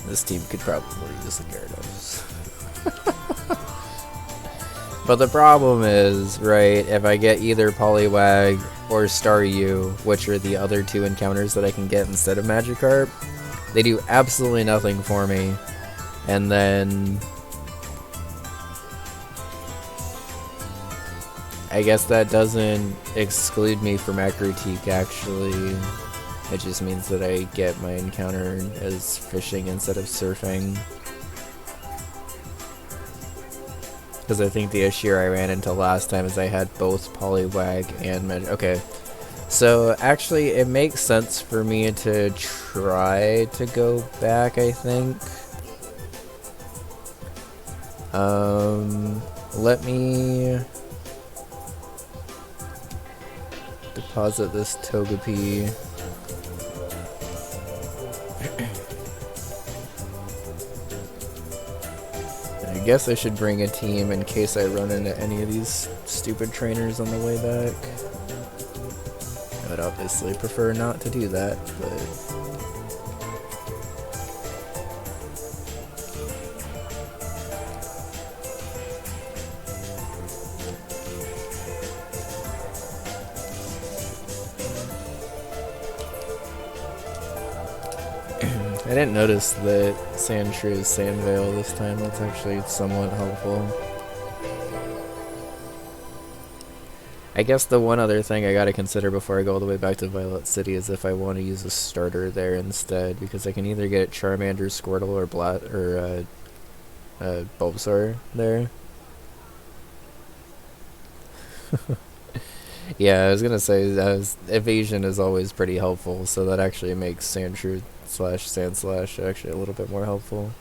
this team could probably use the Gyarados. But the problem is, right, if I get either Poliwag or Staryu, which are the other two encounters that I can get instead of Magikarp, they do absolutely nothing for me. And then I guess that doesn't exclude me from Acrotique, actually. It just means that I get my encounter as fishing instead of surfing. Because I think the issue I ran into last time is I had both Poliwag and okay. So actually it makes sense for me to try to go back, I think. Let me deposit this Togepi. I guess I should bring a team in case I run into any of these stupid trainers on the way back. I would obviously prefer not to do that, but I didn't notice that Sandshrew is Sandvale this time. That's actually somewhat helpful. I guess the one other thing I gotta consider before I go all the way back to Violet City is if I want to use a starter there instead, because I can either get Charmander, Squirtle, or Bulbasaur there. Yeah, I was gonna say evasion is always pretty helpful, so that actually makes Sandshrew slash Sandslash actually a little bit more helpful.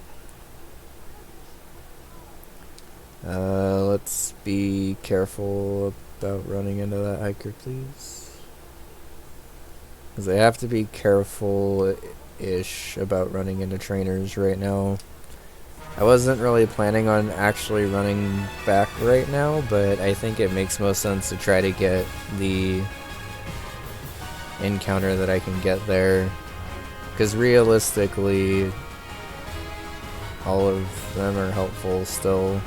Let's be careful about running into that hiker, please. Because I have to be careful-ish about running into trainers right now. I wasn't really planning on actually running back right now, but I think it makes most sense to try to get the encounter that I can get there. Because realistically, all of them are helpful still.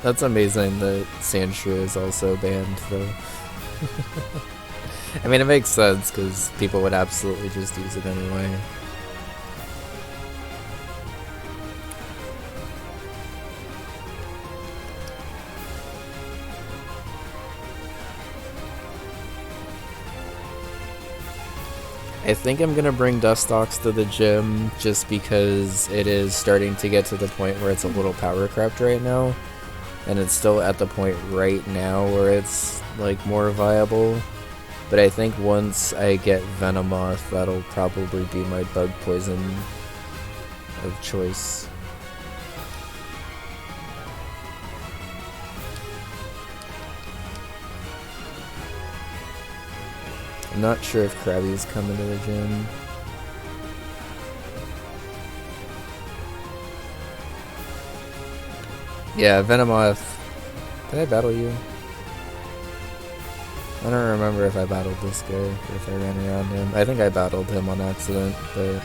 That's amazing that Sandshrew is also banned, though. I mean, it makes sense, because people would absolutely just use it anyway. I think I'm gonna bring Dustox to the gym, just because it is starting to get to the point where it's a little power crept right now. And it's still at the point right now where it's, like, more viable. But I think once I get Venomoth, that'll probably be my bug poison of choice. I'm not sure if Krabby's coming to the gym. Yeah, Venomoth. Did I battle you? I don't remember if I battled this guy or if I ran around him. I think I battled him on accident, but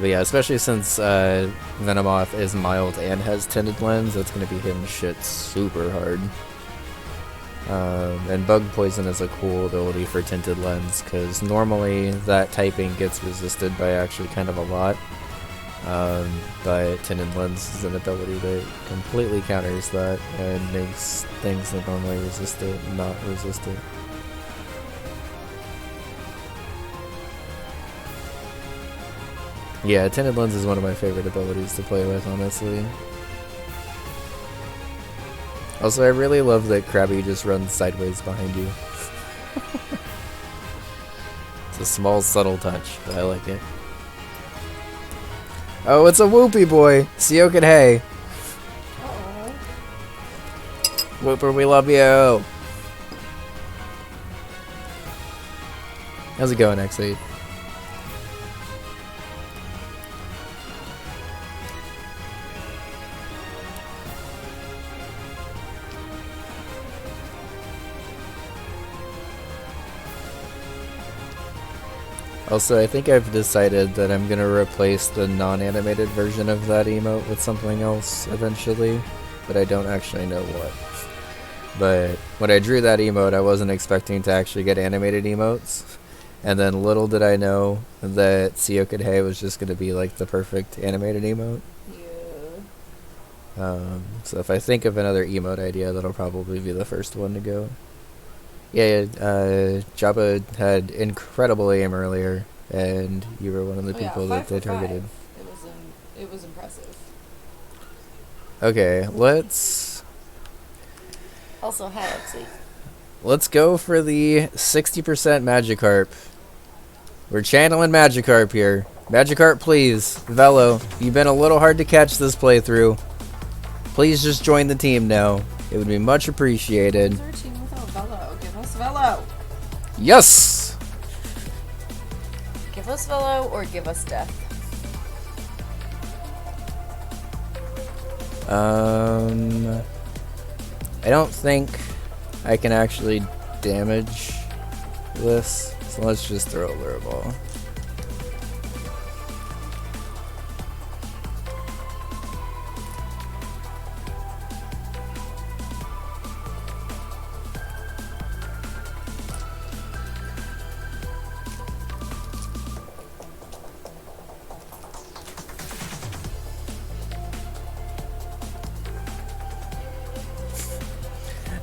yeah, especially since Venomoth is mild and has tinted lens, that's gonna be hitting shit super hard. And Bug Poison is a cool ability for tinted lens, because normally that typing gets resisted by actually kind of a lot. But Tinted Lens is an ability that completely counters that and makes things that normally resist it not resist it. Yeah, Tinted Lens is one of my favorite abilities to play with, honestly. Also, I really love that Krabby just runs sideways behind you. It's a small, subtle touch, but I like it. Oh, it's a Whoopie boy! Sioken Hay! Whooper, we love you! How's it going, X8? Also, I think I've decided that I'm gonna replace the non-animated version of that emote with something else eventually, but I don't actually know what. But when I drew that emote, I wasn't expecting to actually get animated emotes, and then little did I know that Sioken Hay was just gonna be like the perfect animated emote. Yeah. So if I think of another emote idea, that'll probably be the first one to go. Yeah, Jabba had incredible aim earlier, and you were one of the people that they targeted. It was impressive. Okay, let's Also, hi, Lexi. Let's go for the 60% Magikarp. We're channeling Magikarp here. Magikarp, please. Velo, you've been a little hard to catch this playthrough. Please just join the team now. It would be much appreciated. Who's our team without Velo? Give us Velo! Yes! Give us Velo or give us death. I don't think I can actually damage this, so let's just throw a Lure Ball.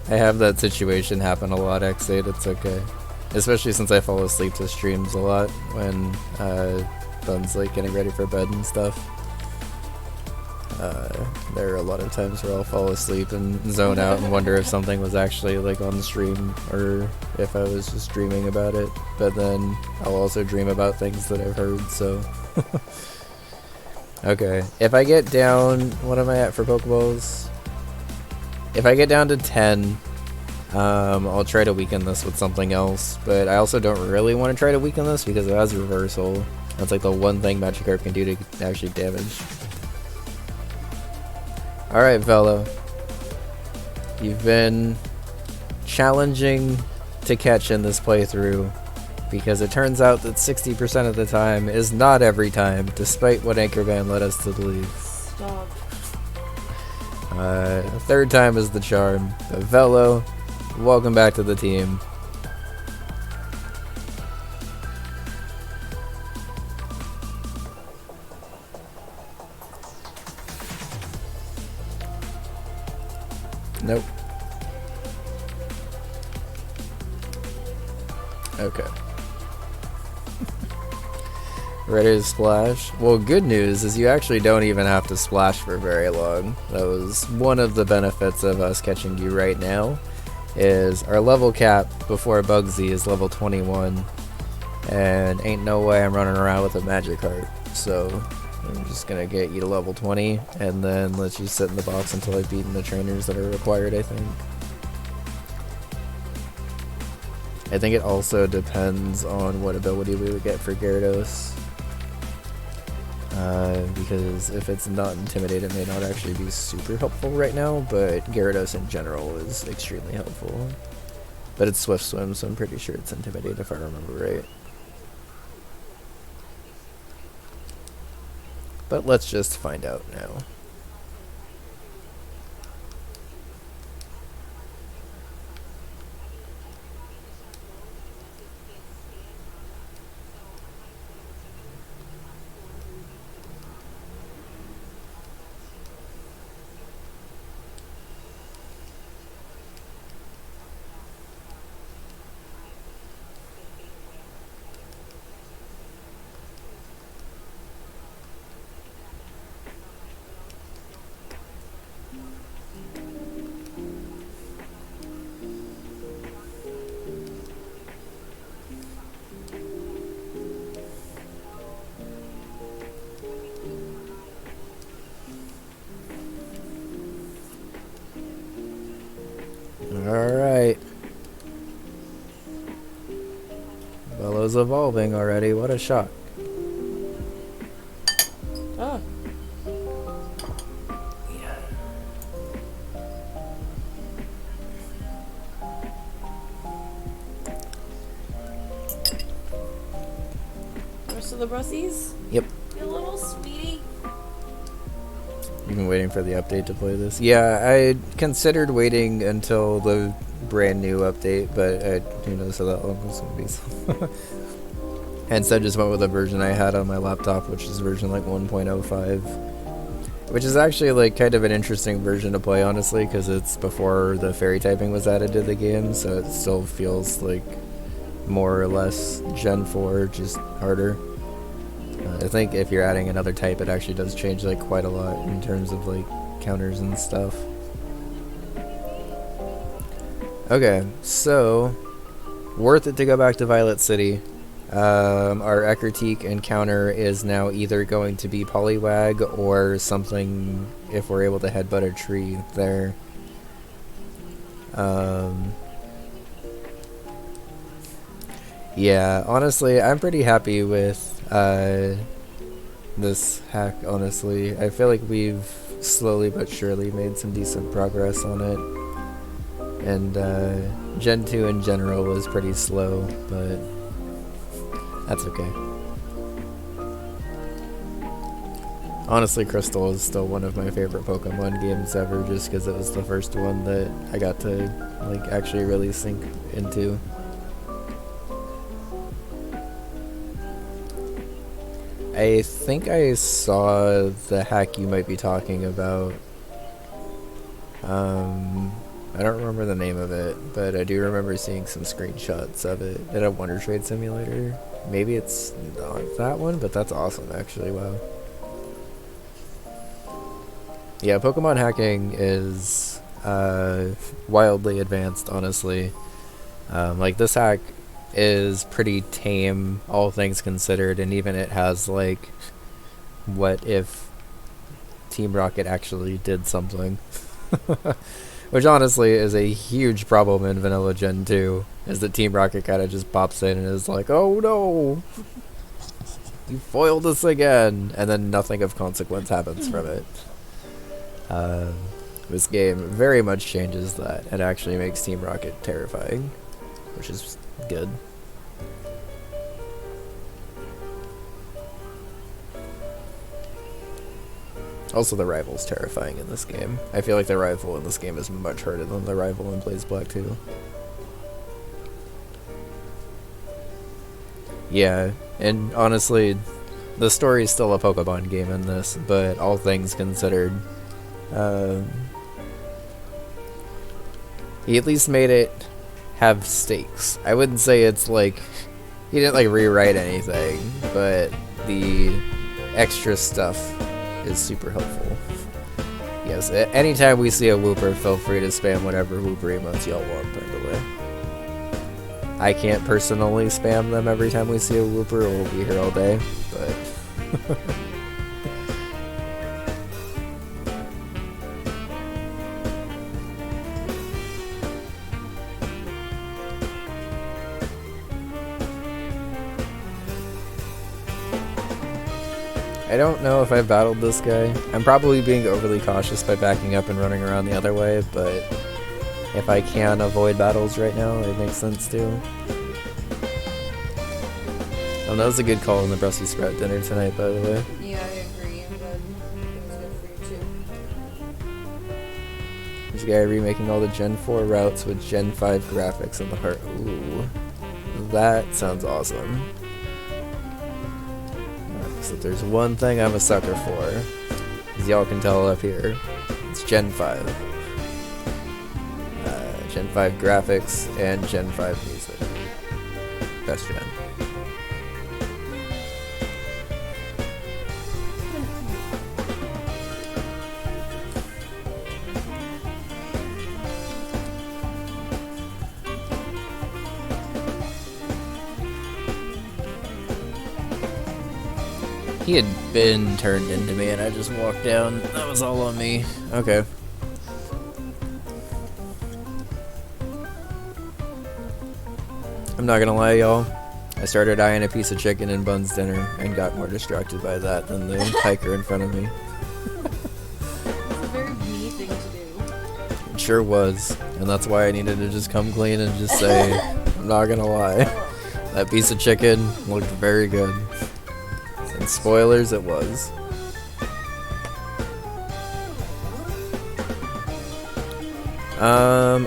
I have that situation happen a lot, X8, it's okay. Especially since I fall asleep to streams a lot when Bun's like getting ready for bed and stuff. There are a lot of times where I'll fall asleep and zone out and wonder if something was actually like on the stream or if I was just dreaming about it. But then I'll also dream about things that I've heard, so... Okay, if I get down... What am I at for Pokeballs? If I get down to 10, I'll try to weaken this with something else. But I also don't really want to try to weaken this because it has reversal. That's like the one thing Magikarp can do to actually damage. Alright, Velo. You've been challenging to catch in this playthrough, because it turns out that 60% of the time is not every time, despite what Anchorman led us to believe. Stop. Third time is the charm. But Velo, welcome back to the team. Nope. Okay. Ready to splash? Well, good news is you actually don't even have to splash for very long. That was one of the benefits of us catching you right now, is our level cap before Bugsy is level 21, and ain't no way I'm running around with a Magikarp. So I'm just gonna get you to level 20, and then let you sit in the box until I've beaten the trainers that are required, I think. I think it also depends on what ability we would get for Gyarados. Because if it's not Intimidate, it may not actually be super helpful right now, but Gyarados in general is extremely helpful. But it's Swift Swim, so I'm pretty sure it's Intimidate if I remember right. But let's just find out now. Alright. Velo's evolving already, what a shock. Oh. Yeah. Rest of the Brussies? Yep. You little sweetie. You've been waiting for the update to play this? Yeah, I considered waiting until the brand new update, but who knows how that long was going to be. And so I just went with the version I had on my laptop, which is version like 1.05. Which is actually like kind of an interesting version to play, honestly, because it's before the fairy typing was added to the game, so it still feels like more or less Gen 4, just harder. I think if you're adding another type, it actually does change like quite a lot in terms of like counters and stuff. Okay, so worth it to go back to Violet City. Our Eckertique encounter is now either going to be Poliwag or something if we're able to headbutt a tree there. Yeah, honestly, I'm pretty happy with this hack, honestly. I feel like we've slowly but surely made some decent progress on it. And Gen 2 in general was pretty slow, but that's okay. Honestly, Crystal is still one of my favorite Pokemon games ever, just because it was the first one that I got to like actually really sink into. I think I saw the hack you might be talking about. I don't remember the name of it, but I do remember seeing some screenshots of it at a Wonder Trade Simulator. Maybe it's not that one, but that's awesome, actually. Wow. Yeah, Pokemon hacking is wildly advanced, honestly. Like, this hack is pretty tame, all things considered, and even it has, like, what if Team Rocket actually did something? Which honestly is a huge problem in Vanilla Gen 2, is that Team Rocket kind of just pops in and is like, oh no, you foiled us again, and then nothing of consequence happens from it. This game very much changes that and actually makes Team Rocket terrifying, which is good. Also, the rival's terrifying in this game. I feel like the rival in this game is much harder than the rival in Blaze Black 2. Yeah, and honestly, the story's still a Pokemon game in this, but all things considered, he at least made it have stakes. I wouldn't say it's like, he didn't like rewrite anything, but the extra stuff is super helpful. Yes, anytime we see a Wooper, feel free to spam whatever Wooper emotes y'all want, by the way. I can't personally spam them every time we see a Wooper, or we'll be here all day, but... I don't know if I've battled this guy. I'm probably being overly cautious by backing up and running around the other way, but if I can avoid battles right now, it makes sense too. Oh, that was a good call on the Brussels sprout dinner tonight, by the way. Yeah, I agree. I'm glad it was good for you too. This guy remaking all the Gen 4 routes with Gen 5 graphics in the heart. Ooh, that sounds awesome. So if there's one thing I'm a sucker for, as y'all can tell up here, it's Gen 5. Gen 5 graphics and Gen 5 music. Best gen. He had been turned into me and I just walked down. That was all on me. Okay. I'm not gonna lie, y'all. I started eyeing a piece of chicken and buns dinner and got more distracted by that than the hiker in front of me. It's a very me thing to do. It sure was. And that's why I needed to just come clean and just say, I'm not gonna lie. That piece of chicken looked very good. And spoilers, it was.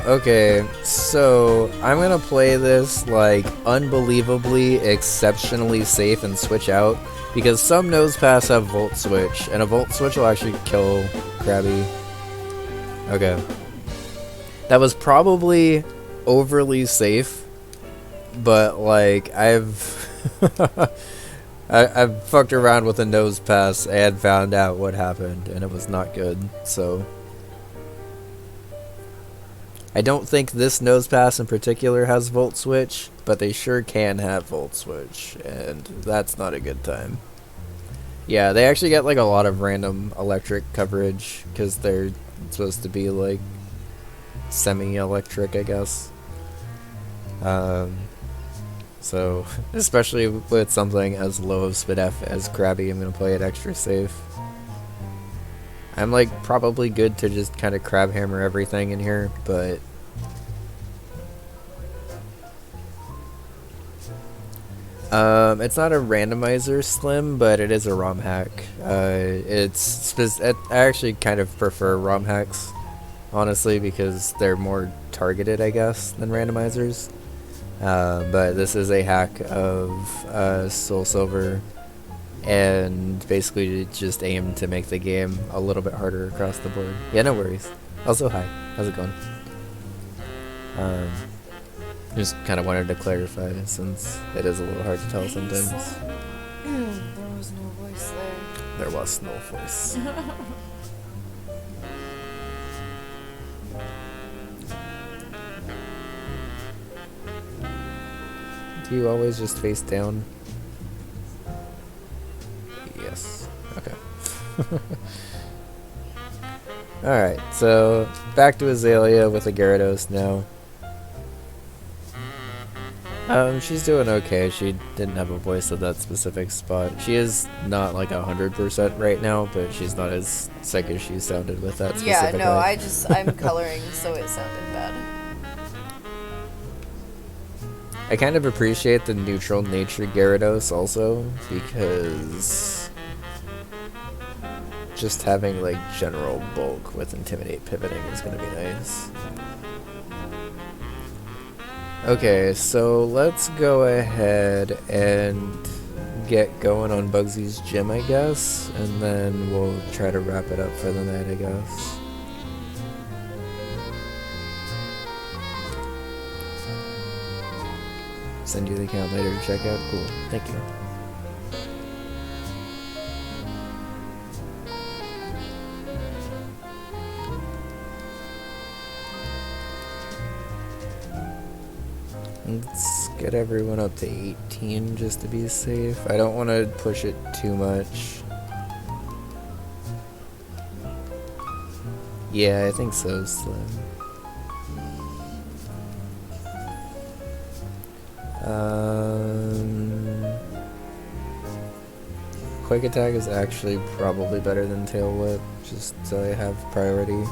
Okay, so I'm gonna play this like unbelievably, exceptionally safe and switch out because some Nosepass have Volt Switch, and a Volt Switch will actually kill Krabby. Okay. That was probably overly safe, but like I've I've fucked around with a Nosepass and found out what happened, and it was not good, so... I don't think this Nosepass in particular has Volt Switch, but they sure can have Volt Switch, and that's not a good time. Yeah, they actually get like a lot of random electric coverage, because they're supposed to be like semi-electric, I guess. So, especially with something as low of SPDF as Krabby, I'm going to play it extra safe. I'm like probably good to just kind of crab hammer everything in here, but... it's not a randomizer slim, but it is a ROM hack. I actually kind of prefer ROM hacks, honestly, because they're more targeted, I guess, than randomizers. But this is a hack of Soul Silver, and basically just aimed to make the game a little bit harder across the board. Yeah, no worries. Also, hi. How's it going? Um, just kind of wanted to clarify since it is a little hard to tell sometimes. There was no voice there. There was no voice. Do you always just face down? Yes. Okay. Alright, so back to Azalea with a Gyarados now. She's doing okay. She didn't have a voice at that specific spot. She is not like 100% right now, but she's not as sick as she sounded with that specific Yeah, no, eye. I'm coloring, so it sounded bad. I kind of appreciate the neutral nature Gyarados also, because just having like general bulk with Intimidate pivoting is going to be nice. Okay, so let's go ahead and get going on Bugsy's gym, I guess, and then we'll try to wrap it up for the night, I guess. Send you the account later to check out. Cool. Thank you. Let's get everyone up to 18 just to be safe. I don't want to push it too much. Yeah, I think so, Slim. Quick attack is actually probably better than tail whip, just so I have priority.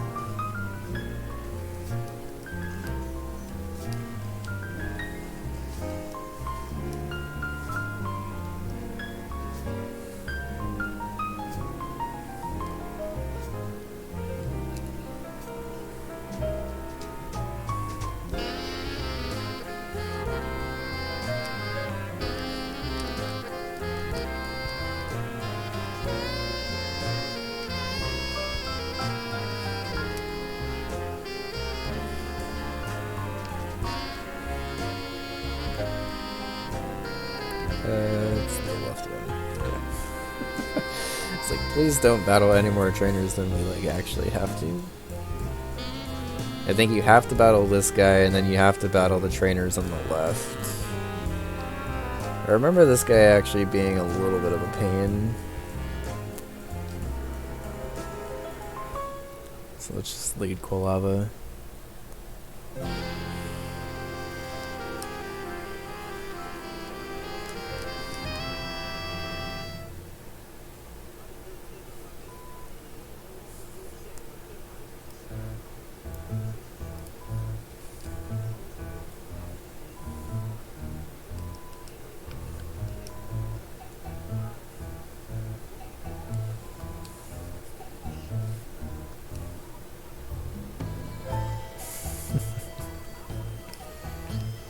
It's the left one. Okay. It's like, please don't battle any more trainers than we like actually have to. I think you have to battle this guy, and then you have to battle the trainers on the left. I remember this guy actually being a little bit of a pain. So let's just lead Quilava.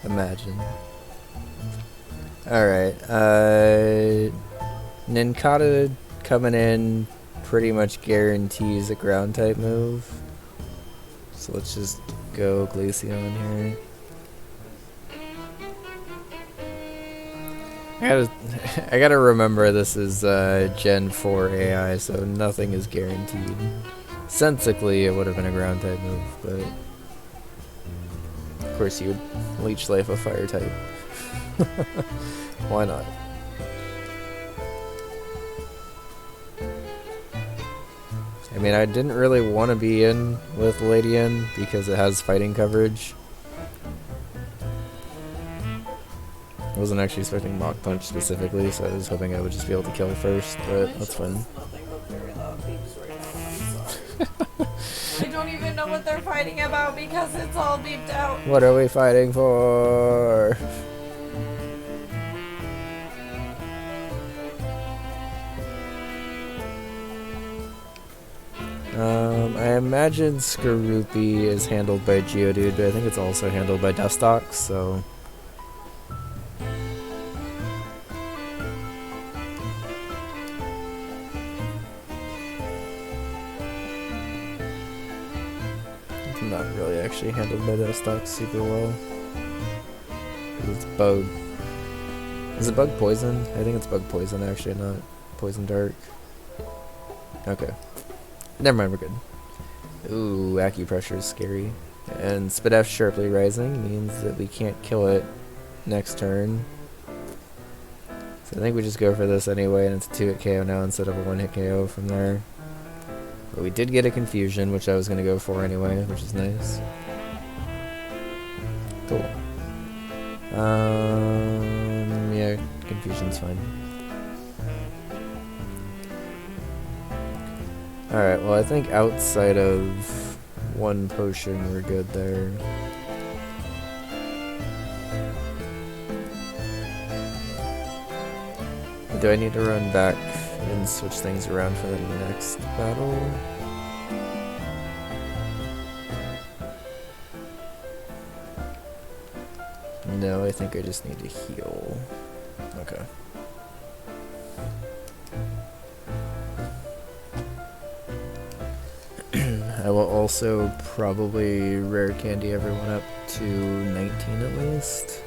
Imagine. Alright, Nincada coming in pretty much guarantees a ground type move. So let's just go Glaceon here. I gotta remember this is Gen 4 AI, so nothing is guaranteed. Sensically, it would have been a ground type move, but of course you would Leech Life a fire type. Why not? I mean, I didn't really want to be in with Lady N because it has fighting coverage. I wasn't actually expecting Mach Punch specifically, so I was hoping I would just be able to kill first, but that's fine. I don't even know what they're fighting about because it's all beeped out. What are we fighting for? I imagine Skorupi is handled by Geodude, but I think it's also handled by Dustox, so... not really actually handled by Dustox super well. It's bug. Is it bug poison? I think it's bug poison actually, not poison dark. Okay. Never mind, we're good. Ooh, acupressure is scary. And Spadef sharply rising means that we can't kill it next turn. So I think we just go for this anyway, and it's a 2-hit KO now instead of a 1-hit KO from there. But we did get a confusion, which I was going to go for anyway, which is nice. Cool. Yeah, confusion's fine. Alright, well I think outside of one potion we're good there. Do I need to run back and switch things around for the next battle? No, I think I just need to heal. Okay. I will also probably rare candy everyone up to 19 at least.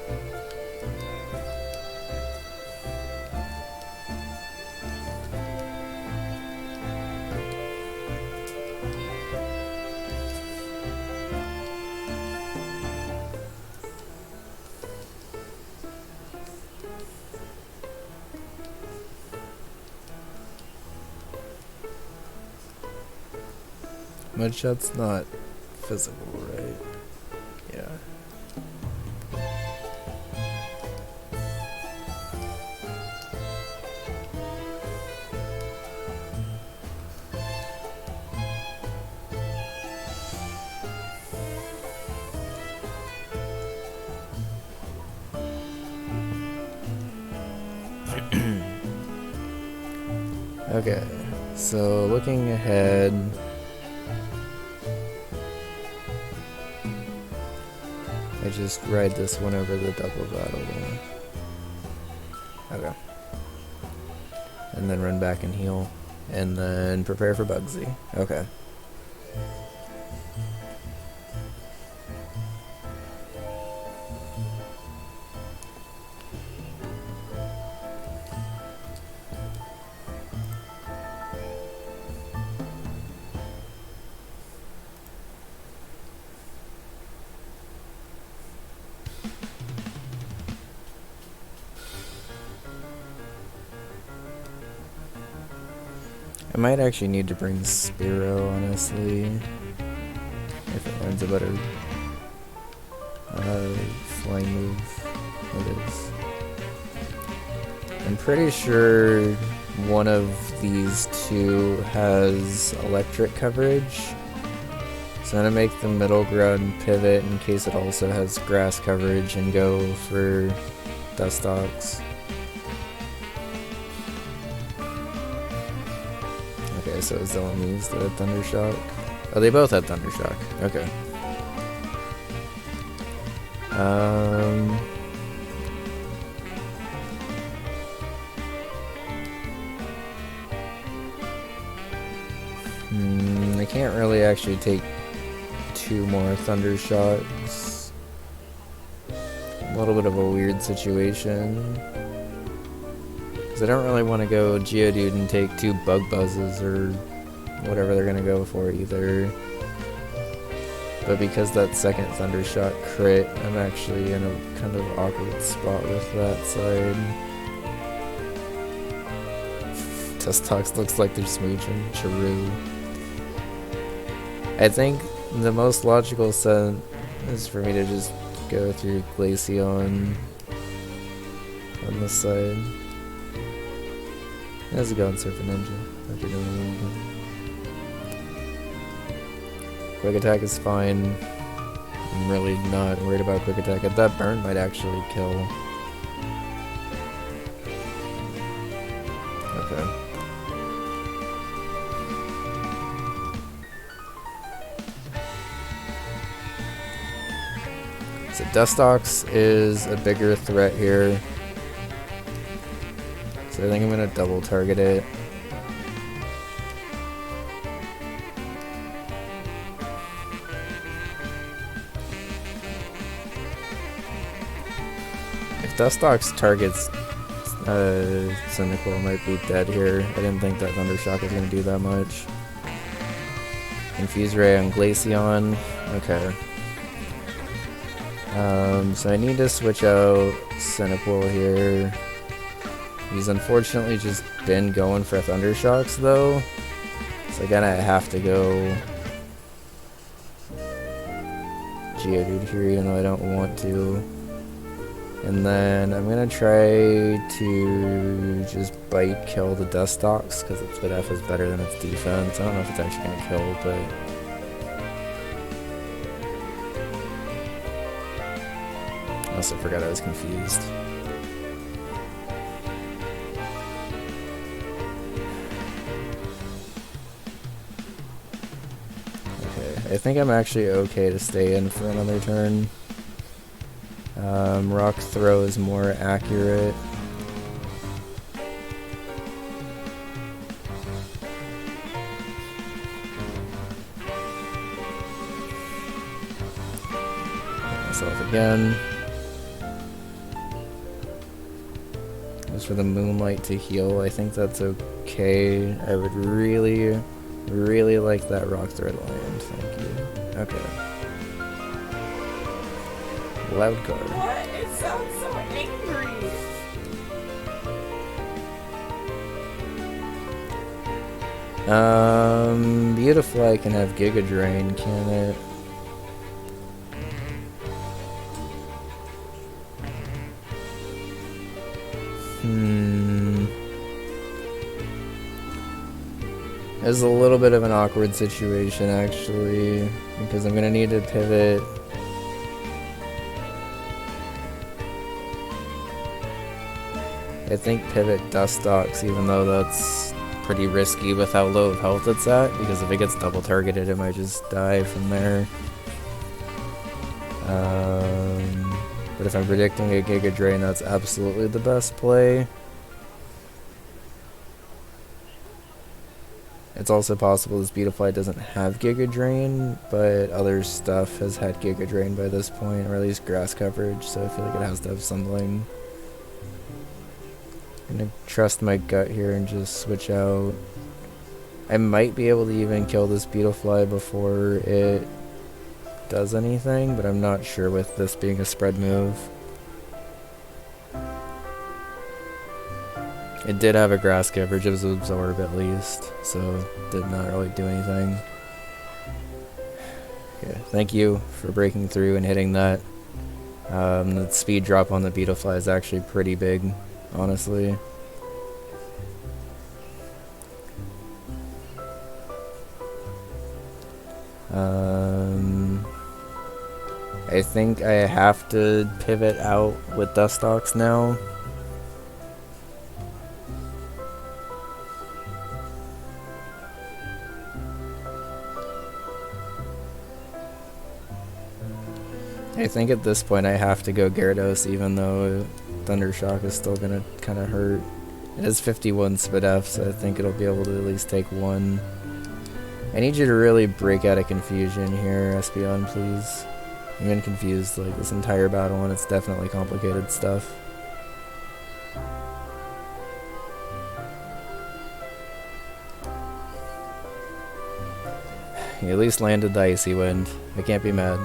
Mudshot's not physical, right? Yeah. Okay, so looking ahead, I just ride this one over the double battle. Okay. And then run back and heal. And then prepare for Bugsy. Okay. I might actually need to bring Spearow, honestly, if it learns a better flying move. It is. I'm pretty sure one of these two has electric coverage, so I'm gonna make the middle ground pivot in case it also has grass coverage and go for Dustox. Okay, so Zillion used the Thundershock. Oh, they both had Thundershock. Okay. I can't really actually take 2 more Thundershocks. A little bit of a weird situation. I don't really want to go Geodude and take 2 Bug Buzzes or whatever they're going to go for either. But because that second Thundershock crit, I'm actually in a kind of awkward spot with that side. Dustox looks like they're smooching. Chiru. I think the most logical sense is for me to just go through Glaceon on this side. How's it going, Surfer Ninja? Hope you're doing really good. Quick Attack is fine. I'm really not worried about Quick Attack. That burn might actually kill. Okay. So Dustox is a bigger threat here. So I think I'm going to double target it. Dustox targets Cynical might be dead here. I didn't think that Thundershock was going to do that much. Confuse Ray on Glaceon. Okay. So I need to switch out Cynical here. He's unfortunately just been going for Thundershocks though. So again, I have to go Geodude here even though I don't want to. And then I'm gonna try to just bite kill the Dustox because its F is better than its defense. I don't know if it's actually gonna kill, but I also forgot I was confused. Okay, I think I'm actually okay to stay in for another turn. Rock Throw is more accurate. Myself again. As for the Moonlight to heal, I think that's okay. I would really like that Rock Throw to land. Thank you. Okay. Loud card. What? It sounds so angry. Beautifly can have Giga Drain, can it? It's a little bit of an awkward situation actually, because I'm gonna need to pivot. I think pivot Dustox, even though that's pretty risky with how low of health it's at, because if it gets double targeted it might just die from there. But if I'm predicting a Giga Drain, that's absolutely the best play. It's also possible this Beautifly doesn't have Giga Drain, but other stuff has had Giga Drain by this point, or at least grass coverage, so I feel like it has to have something. I'm gonna trust my gut here and just switch out. I might be able to even kill this Beetlefly before it does anything, but I'm not sure with this being a spread move. It did have a grass coverage, it was absorb at least, so did not really do anything. Okay, thank you for breaking through and hitting that. The speed drop on the Beetlefly is actually pretty big, honestly. I think I have to pivot out with Dustox now. I think at this point I have to go Gyarados, even though Thundershock is still gonna kind of hurt. It has 51 Spit F, so I think it'll be able to at least take one. I need you to really break out of confusion here, Espeon, please. I've been confused like this entire battle, and it's definitely complicated stuff. You at least landed the Icy Wind. I can't be mad.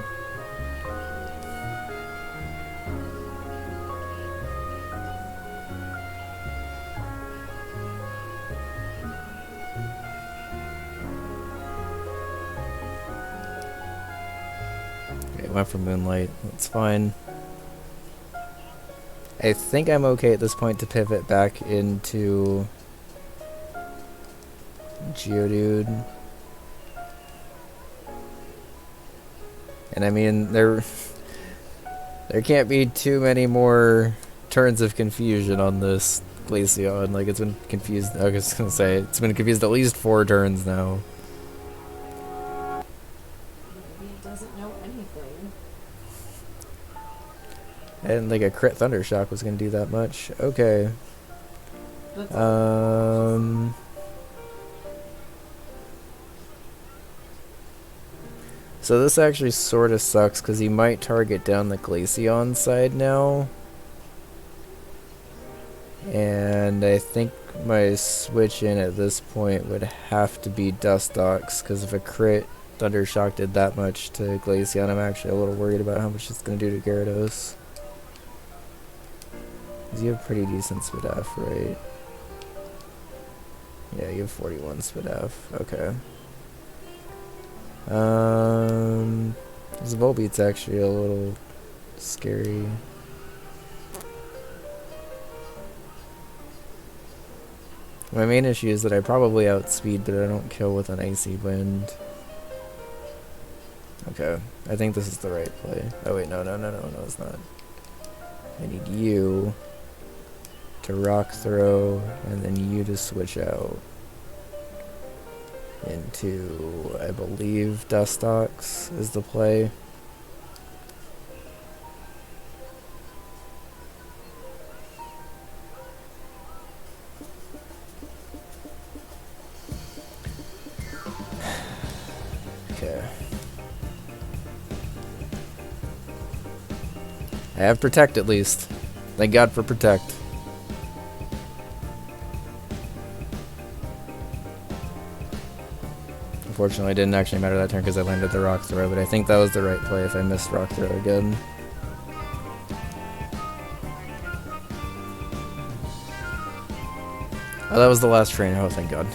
Went for Moonlight, that's fine. I think I'm okay at this point to pivot back into Geodude. And I mean, there can't be too many more turns of confusion on this Glaceon. Like, it's been confused, I was gonna say, it's been confused at least 4 turns now. I didn't think a crit Thundershock was going to do that much. Okay. So this actually sort of sucks because he might target down the Glaceon side now. And I think my switch in at this point would have to be Dustox, because if a crit Thundershock did that much to Glaceon, I'm actually a little worried about how much it's going to do to Gyarados. Because you have pretty decent Spadaf, right? Yeah, you have 41 Spadaf. Okay. This Volbeat's actually a little scary. My main issue is that I probably outspeed, but I don't kill with an Icy Wind. Okay, I think this is the right play. Oh wait, no, it's not. I need you to Rock Throw, and then you to switch out into, I believe, Dustox is the play. Okay. I have Protect at least. Thank God for Protect. Unfortunately, it didn't actually matter that turn because I landed the Rock Throw, but I think that was the right play if I missed Rock Throw again. Oh, that was the last trainer. Oh, thank God.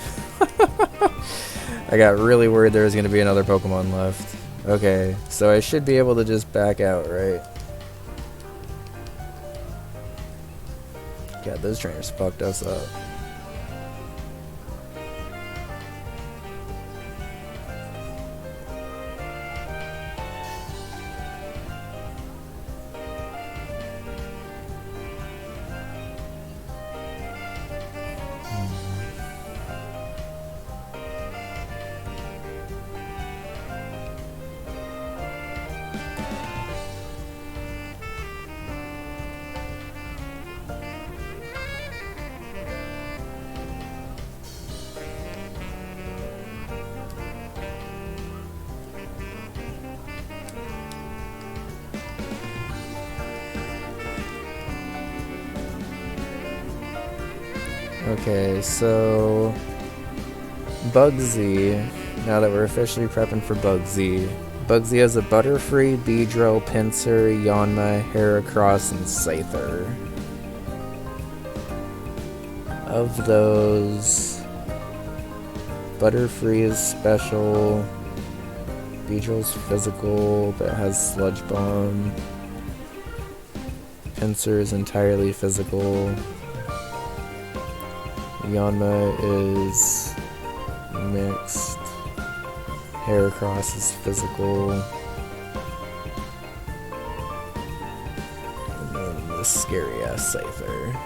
I got really worried there was going to be another Pokemon left. Okay, so I should be able to just back out, right? God, those trainers fucked us up. Okay, so Bugsy, now that we're officially prepping for Bugsy, Bugsy has a Butterfree, Beedrill, Pinsir, Yanma, Heracross, and Scyther. Of those, Butterfree is special, Beedrill's physical but has Sludge Bomb, Pinsir is entirely physical, Yanma is mixed, Heracross is physical, and then the scary ass Scyther.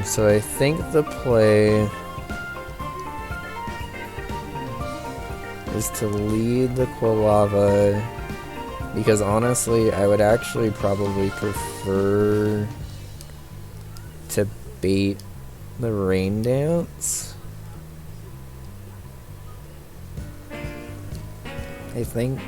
So I think the play is to lead the Quilava, because honestly, I would actually probably prefer to bait the Rain Dance. I think.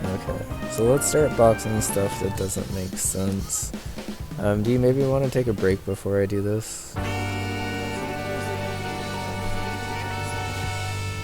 Okay, so let's start boxing stuff that doesn't make sense. Do you maybe want to take a break before I do this?